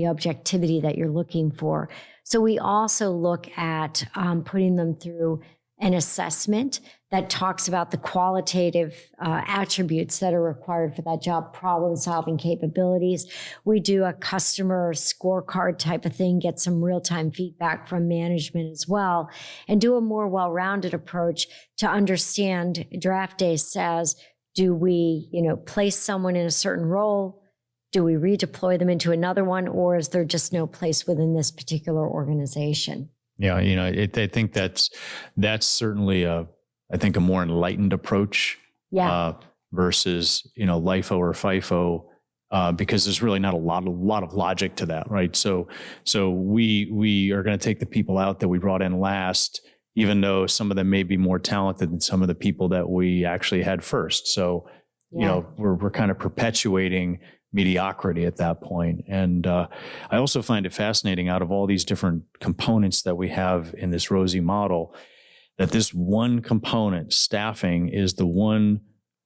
objectivity that you're looking for. So we also look at putting them through an assessment that talks about the qualitative attributes that are required for that job, problem-solving capabilities. We do a customer scorecard type of thing, get some real-time feedback from management as well, and do a more well-rounded approach to understand. Draft day says, do we, place someone in a certain role? Do we redeploy them into another one, or is there just no place within this particular organization? Yeah, I think that's certainly a more enlightened approach. Yeah. Versus LIFO or FIFO, because there's really not a lot of logic to that, right? So we are going to take the people out that we brought in last, even though some of them may be more talented than some of the people that we actually had first. So we're kind of perpetuating mediocrity at that point. And I also find it fascinating, out of all these different components that we have in this ROSI model, that this one component, staffing, is the one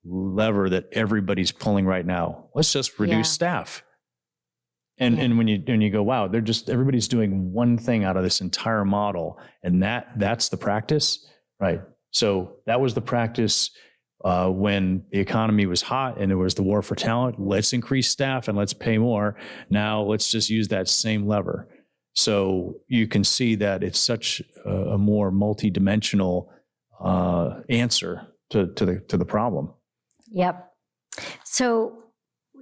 lever that everybody's pulling right now. Let's just reduce staff. And when you go, wow, everybody's doing one thing out of this entire model, and that's the practice, right? So that was the practice when the economy was hot and it was the war for talent. Let's increase staff and let's pay more. Now let's just use that same lever. So you can see that it's such a more multidimensional answer to the problem. Yep. So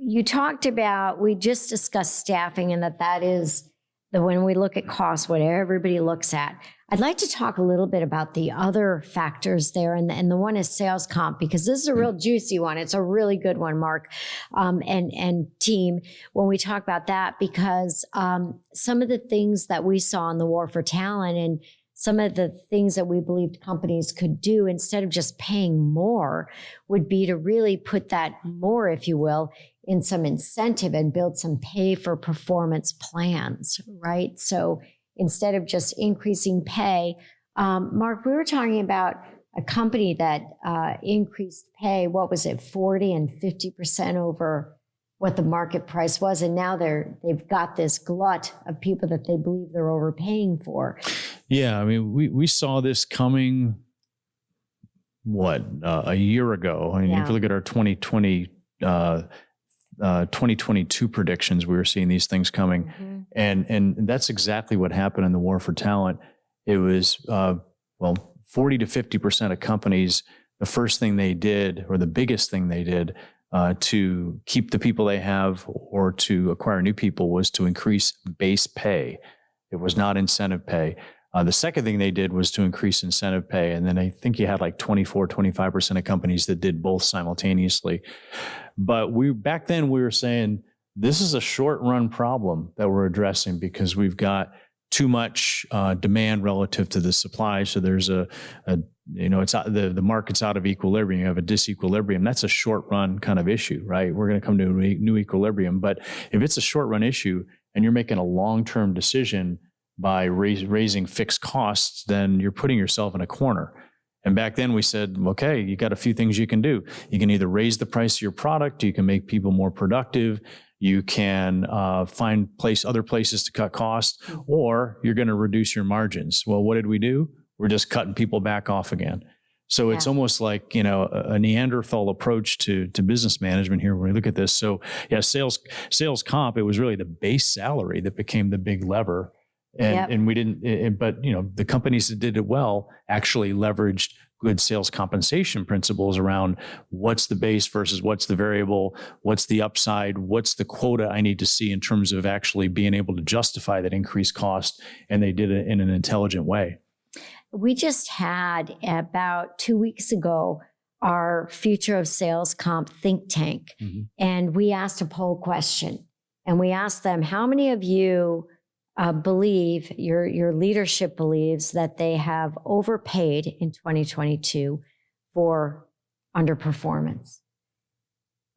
you talked about, we just discussed staffing, and that is when we look at costs, what everybody looks at. I'd like to talk a little bit about the other factors there, and the one is sales comp, because this is a real juicy one. It's a really good one, Mark, and team, when we talk about that, because some of the things that we saw in the war for talent and some of the things that we believed companies could do instead of just paying more would be to really put that more, if you will, in some incentive and build some pay for performance plans, right? So instead of just increasing pay, Mark, we were talking about a company that increased pay, what was it, 40 and 50% over what the market price was. And now they've got this glut of people that they believe they're overpaying for. Yeah, I mean, we saw this coming, a year ago. I mean, if you look at our 2020 2022 predictions, we were seeing these things coming. And that's exactly what happened in the war for talent. It was, 40 to 50% of companies, the first thing they did, or the biggest thing they did to keep the people they have or to acquire new people, was to increase base pay. It was not incentive pay. The second thing they did was to increase incentive pay. And then I think you had like 24, 25% of companies that did both simultaneously. But back then we were saying, this is a short run problem that we're addressing because we've got too much demand relative to the supply. So there's it's the market's out of equilibrium. You have a disequilibrium. That's a short run kind of issue, right? We're going to come to a new equilibrium. But if it's a short run issue and you're making a long-term decision by raising fixed costs, then you're putting yourself in a corner. And back then we said, okay, you got a few things you can do. You can either raise the price of your product, you can make people more productive, you can find other places to cut costs, or you're going to reduce your margins. Well, what did we do? We're just cutting people back off again. So it's almost like, a Neanderthal approach to business management here when we look at this. So yeah, sales comp, it was really the base salary that became the big lever. And we didn't, but the companies that did it well actually leveraged good sales compensation principles around what's the base versus what's the variable, what's the upside, what's the quota I need to see in terms of actually being able to justify that increased cost. And they did it in an intelligent way. We just had about 2 weeks ago our Future of Sales Comp think tank, and we asked a poll question, and we asked them, how many of you believe, your leadership believes that they have overpaid in 2022 for underperformance?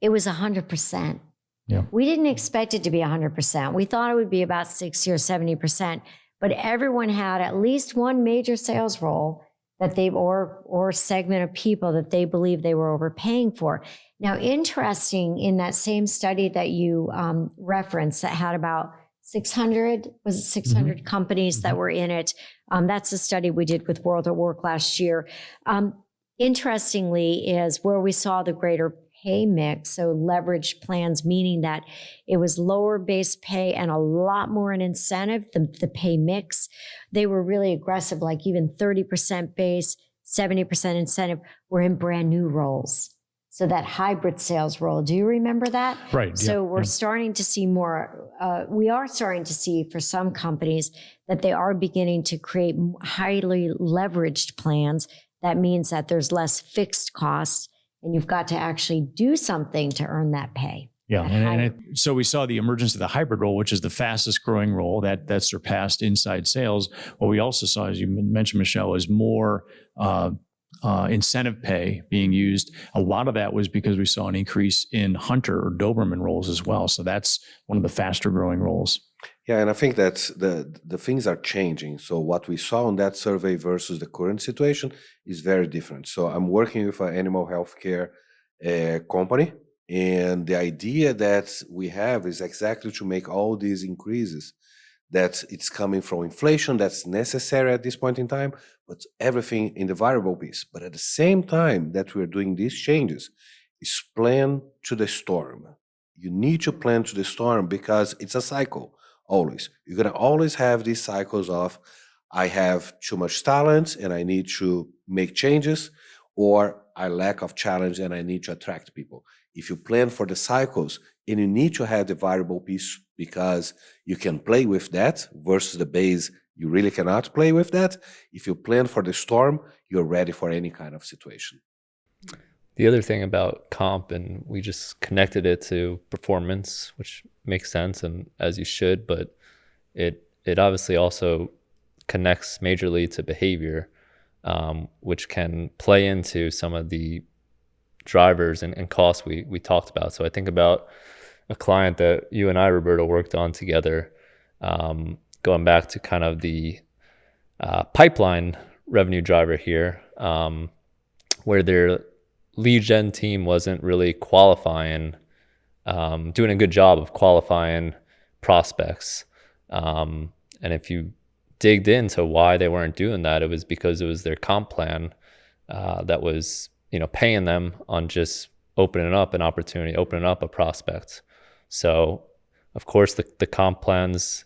It was 100%. Yeah. We didn't expect it to be 100%. We thought it would be about 60 or 70%, but everyone had at least one major sales role that or segment of people that they believe they were overpaying for. Now, interesting, in that same study that you referenced that had about 600 companies that were in it. That's a study we did with World at Work last year. Interestingly, is where we saw the greater pay mix. So leveraged plans, meaning that it was lower base pay and a lot more in incentive, the pay mix. They were really aggressive, like even 30% base, 70% incentive, were in brand new roles. So that hybrid sales role, do you remember that? Right. So we're starting to see more, we are starting to see for some companies that they are beginning to create highly leveraged plans. That means that there's less fixed costs and you've got to actually do something to earn that pay. Yeah. So we saw the emergence of the hybrid role, which is the fastest growing role that surpassed inside sales. What we also saw, as you mentioned, Michelle, is more incentive pay being used. A lot of that was because we saw an increase in hunter or Doberman roles as well. So that's one of the faster growing roles. Yeah, and I think that's the things are changing. So what we saw in that survey versus the current situation is very different. So I'm working with an animal healthcare company, and the idea that we have is exactly to make all these increases, that it's coming from inflation that's necessary at this point in time, but everything in the variable piece. But at the same time that we're doing these changes, is plan to the storm. You need to plan to the storm because it's a cycle, always. You're going to always have these cycles of, I have too much talent and I need to make changes, or I lack of challenge and I need to attract people. If you plan for the cycles, and you need to have the variable piece because you can play with that versus the base, you really cannot play with that. If you plan for the storm, you're ready for any kind of situation. The other thing about comp, and we just connected it to performance, which makes sense, and as you should, but it obviously also connects majorly to behavior, which can play into some of the drivers and costs we talked about. So I think about a client that you and I, Roberto, worked on together, going back to kind of the pipeline revenue driver here, where their lead gen team wasn't really qualifying, doing a good job of qualifying prospects. And if you digged into why they weren't doing that, it was because it was their comp plan that was, paying them on just opening up an opportunity, opening up a prospect. So of course the comp plans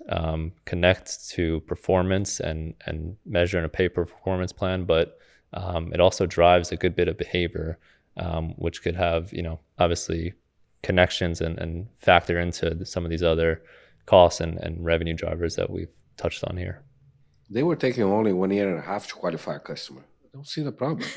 connect to performance and measure and a pay per performance plan, but it also drives a good bit of behavior, which could have, obviously connections and factor into some of these other costs and revenue drivers that we've touched on here. They were taking only 1.5 years to qualify a customer. I don't see the problem.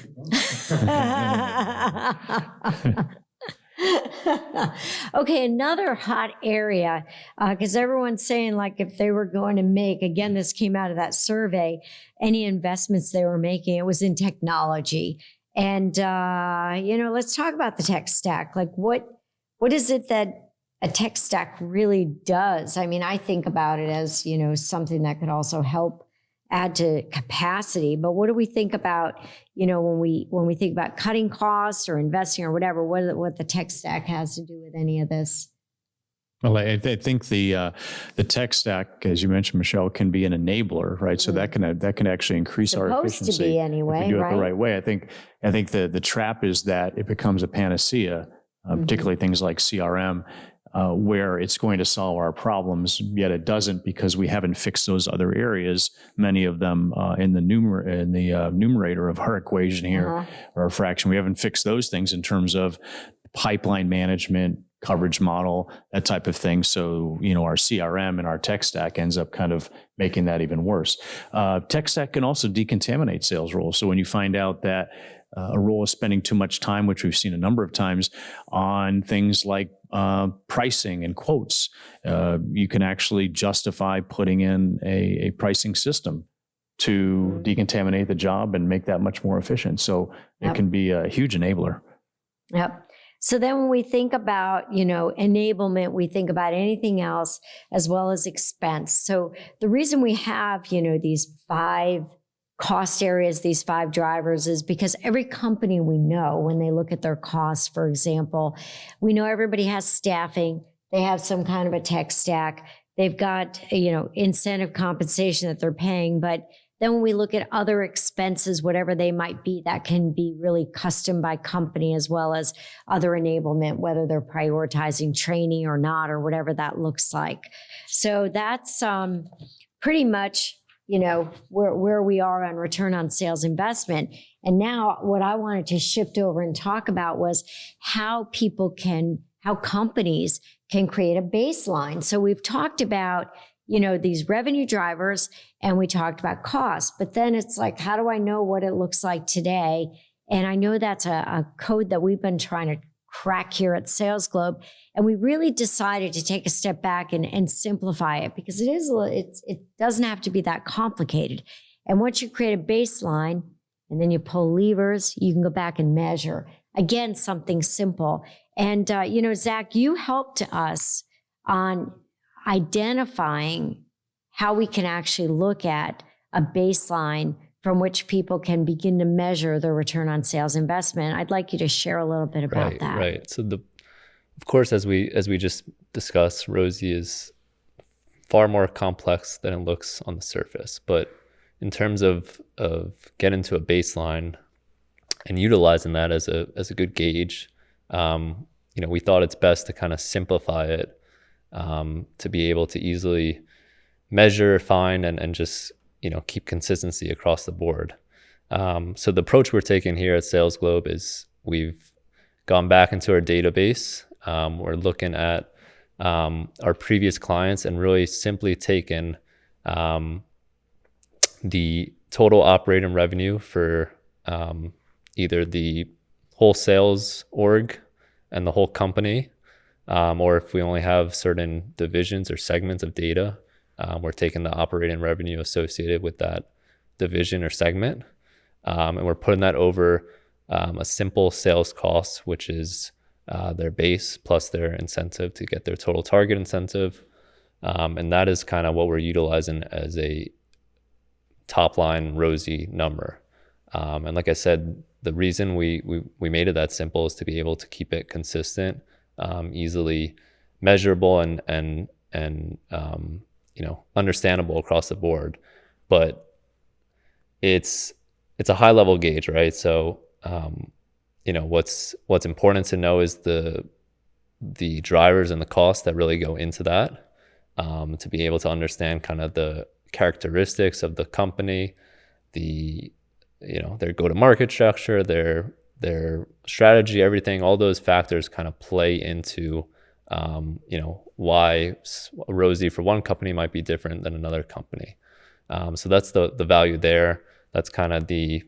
Okay, another hot area, because everyone's saying like if they were going to make, again, this came out of that survey, any investments they were making, it was in technology. And, let's talk about the tech stack. Like what is it that a tech stack really does? I mean, I think about it as, something that could also help add to capacity. But what do we think about, when we think about cutting costs or investing or whatever, what the tech stack has to do with any of this? Well, I think the tech stack, as you mentioned, Michelle, can be an enabler, right? So that can actually increase our efficiency. Supposed to be anyway, if we do right? it the right way. I think the trap is that it becomes a panacea, particularly things like CRM, where it's going to solve our problems, yet it doesn't, because we haven't fixed those other areas. Many of them in the numerator of our equation here, or our fraction, we haven't fixed those things in terms of pipeline management, coverage model, that type of thing. So, our CRM and our tech stack ends up kind of making that even worse. Tech stack can also decontaminate sales roles. So when you find out that a role is spending too much time, which we've seen a number of times, on things like pricing and quotes, you can actually justify putting in a pricing system to decontaminate the job and make that much more efficient. So it can be a huge enabler. Yep. So then when we think about, enablement, we think about anything else as well as expense. So the reason we have, these 5 cost areas, these 5 drivers, is because every company we know, when they look at their costs, for example, we know everybody has staffing. They have some kind of a tech stack. They've got, incentive compensation that they're paying. But then when we look at other expenses, whatever they might be, that can be really custom by company, as well as other enablement, whether they're prioritizing training or not, or whatever that looks like. So that's pretty much, where we are on return on sales investment. And now what I wanted to shift over and talk about was how companies can create a baseline. So we've talked about, these revenue drivers, and we talked about cost, but then it's like, how do I know what it looks like today? And I know that's a code that we've been trying to crack here at SalesGlobe. And we really decided to take a step back and simplify it, because it doesn't have to be that complicated. And once you create a baseline and then you pull levers, you can go back and measure. Again, something simple. And, Zach, you helped us on identifying how we can actually look at a baseline from which people can begin to measure their return on sales investment. I'd like you to share a little bit about that. Right. So of course, as we just discussed, ROSI is far more complex than it looks on the surface. But in terms of getting to a baseline and utilizing that as a good gauge, we thought it's best to kind of simplify it, to be able to easily measure, find, and just keep consistency across the board. So the approach we're taking here at SalesGlobe is we've gone back into our database. We're looking at our previous clients and really simply taken the total operating revenue for either the whole sales org and the whole company, or if we only have certain divisions or segments of data, we're taking the operating revenue associated with that division or segment, and we're putting that over a simple sales cost, which is their base plus their incentive to get their total target incentive. And that is kind of what we're utilizing as a top line ROSI number. And like I said, the reason we made it that simple is to be able to keep it consistent, easily measurable, and understandable across the board. But it's a high level gauge, right? So what's important to know is the the drivers and the costs that really go into that, to be able to understand kind of the characteristics of the company, their go-to-market structure, their strategy, everything, all those factors kind of play into, why ROSI for one company might be different than another company. So that's the value there. That's kind of the,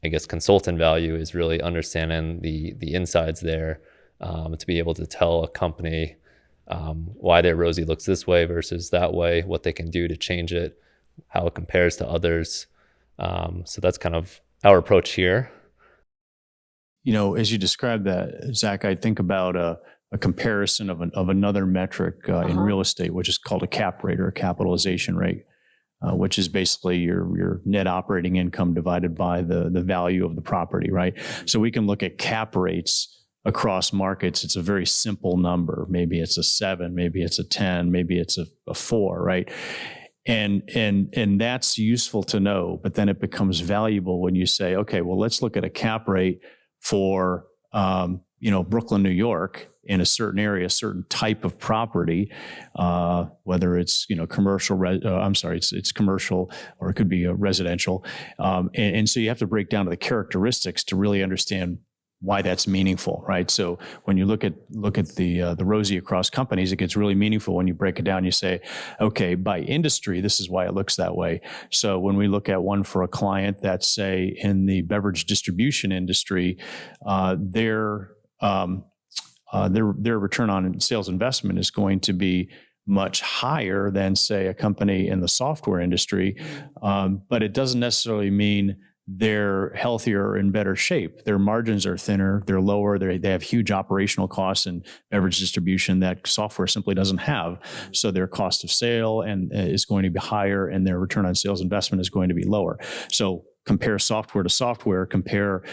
I guess, consultant value, is really understanding the insides there, to be able to tell a company why their ROSI looks this way versus that way, what they can do to change it, how it compares to others. So that's kind of our approach here. As you described that, Zach, I think about a comparison of another metric in real estate, which is called a cap rate or a capitalization rate, which is basically your net operating income divided by the value of the property, right? So we can look at cap rates across markets. It's a very simple number. Maybe it's a 7, maybe it's a 10, maybe it's a 4, right? And that's useful to know, but then it becomes valuable when you say, okay, well, let's look at a cap rate for Brooklyn, New York, in a certain area, a certain type of property, whether it's commercial. It's commercial, or it could be a residential, and so you have to break down to the characteristics to really understand why that's meaningful, right? So when you look at the ROSI across companies, it gets really meaningful when you break it down. You say, okay, by industry, this is why it looks that way. So when we look at one for a client that's, say, in the beverage distribution industry, their return on sales investment is going to be much higher than, say, a company in the software industry, but it doesn't necessarily mean they're healthier or in better shape. Their margins are thinner, they're lower, they have huge operational costs in beverage distribution that software simply doesn't have. So their cost of sale is going to be higher, and their return on sales investment is going to be lower. So compare software to software, compare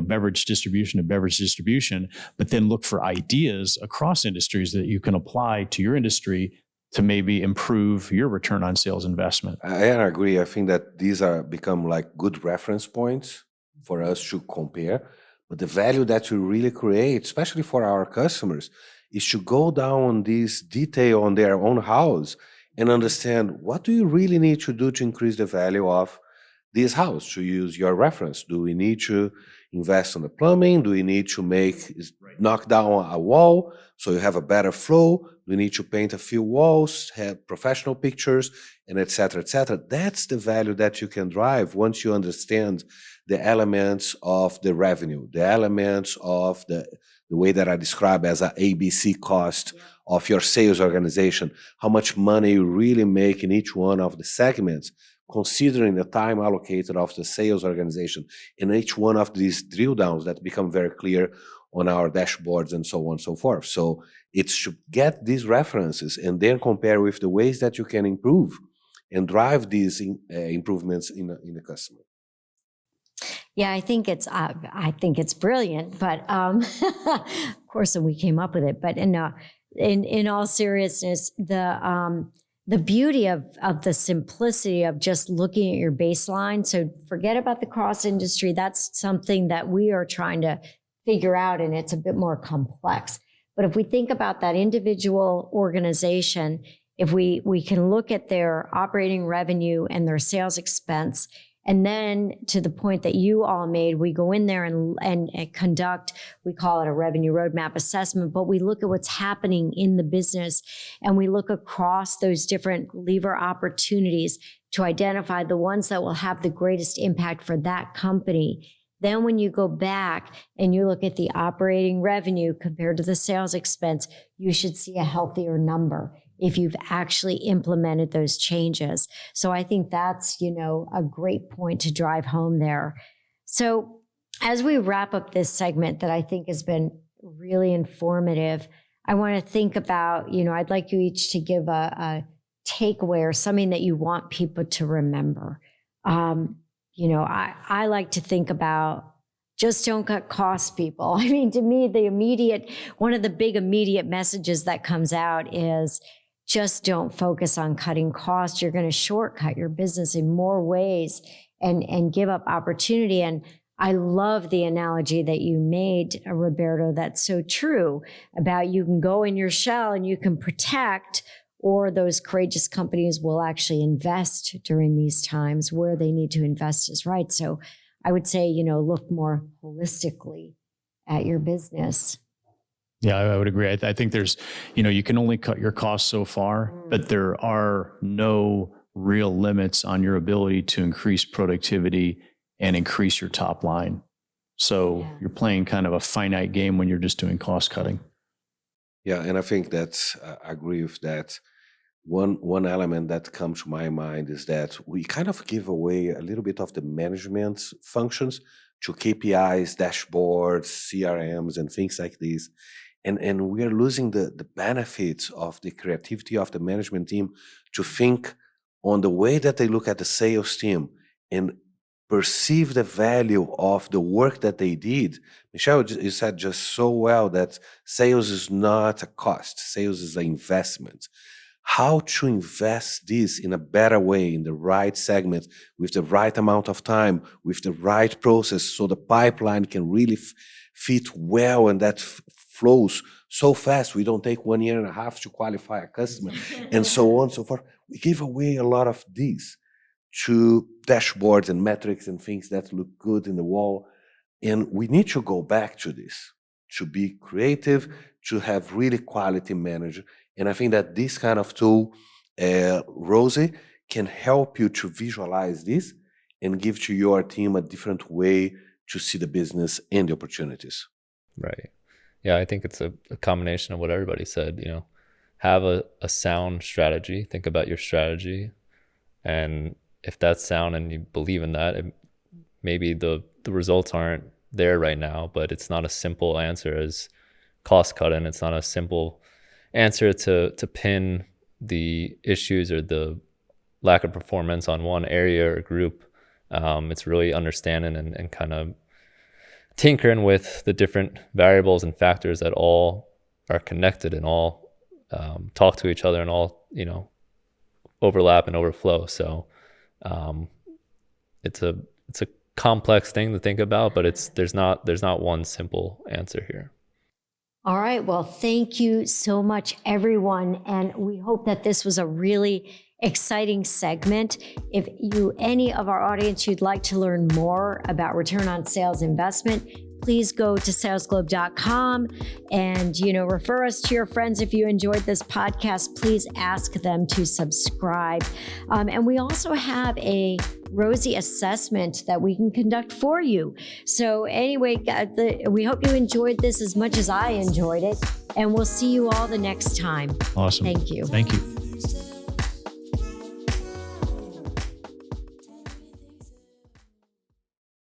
beverage distribution to beverage distribution, but then look for ideas across industries that you can apply to your industry to maybe improve your return on sales investment. I agree. I think that these are become like good reference points for us to compare. But the value that we really create, especially for our customers, is to go down on this detail on their own house and understand, what do you really need to do to increase the value of this house? To use your reference, do we need to invest on the plumbing? Do we need to knock down a wall so you have a better flow? Do we need to paint a few walls, have professional pictures, and et cetera, et cetera? That's the value that you can drive once you understand the elements of the revenue, the elements of the way that I describe as a ABC cost of your sales organization, how much money you really make in each one of the segments, considering the time allocated of the sales organization in each one of these drill downs that become very clear on our dashboards and so on and so forth. So it's to get these references and then compare with the ways that you can improve and drive these improvements in the customer. Yeah, I think it's brilliant, but of course, we came up with it. But in all seriousness, the beauty of the simplicity of just looking at your baseline. So forget about the cross industry. That's something that we are trying to figure out, and it's a bit more complex. But if we think about that individual organization, if we can look at their operating revenue and their sales expense, and then to the point that you all made, we go in there and conduct, we call it a revenue roadmap assessment, but we look at what's happening in the business, and we look across those different lever opportunities to identify the ones that will have the greatest impact for that company. Then when you go back and you look at the operating revenue compared to the sales expense, you should see a healthier number if you've actually implemented those changes. So I think that's, a great point to drive home there. So as we wrap up this segment that I think has been really informative, I want to think about, I'd like you each to give a takeaway or something that you want people to remember. I like to think about, just don't cut costs, people. I mean, to me, one of the big immediate messages that comes out is, just don't focus on cutting costs. You're going to shortcut your business in more ways and give up opportunity. And I love the analogy that you made, Roberto. That's so true about you can go in your shell and you can protect, or those courageous companies will actually invest during these times. Where they need to invest is right. So I would say, look more holistically at your business. Yeah, I would agree. I think there's, you can only cut your costs so far, but there are no real limits on your ability to increase productivity and increase your top line. So you're playing kind of a finite game when you're just doing cost cutting. Yeah, and I think that's, I agree with that. One element that comes to my mind is that we kind of give away a little bit of the management functions to KPIs, dashboards, CRMs, and things like this. And we are losing the benefits of the creativity of the management team to think on the way that they look at the sales team and perceive the value of the work that they did. Michelle, you said just so well that sales is not a cost, sales is an investment. How to invest this in a better way, in the right segment, with the right amount of time, with the right process, so the pipeline can really fit well and that flows so fast. We don't take 1.5 years to qualify a customer and so on and so forth. We give away a lot of these to dashboards and metrics and things that look good in the wall. And we need to go back to this, to be creative, to have really quality manager. And I think that this kind of tool, ROSI, can help you to visualize this and give to your team a different way to see the business and the opportunities. Right. Yeah, I think it's a combination of what everybody said. Have a sound strategy. Think about your strategy. And if that's sound and you believe in that, maybe the results aren't there right now, but it's not a simple answer as cost cutting. It's not a simple answer to pin the issues or the lack of performance on one area or group. It's really understanding and kind of tinkering with the different variables and factors that all are connected and all talk to each other and all overlap and overflow. So it's a complex thing to think about, but there's not one simple answer here. All right. Well, thank you so much, everyone. And we hope that this was a really exciting segment. If any of our audience, you'd like to learn more about return on sales investment, please go to salesglobe.com and, refer us to your friends. If you enjoyed this podcast, please ask them to subscribe. And we also have a ROSI assessment that we can conduct for you. So anyway, we hope you enjoyed this as much as I enjoyed it, and we'll see you all the next time. Awesome. Thank you. Thank you.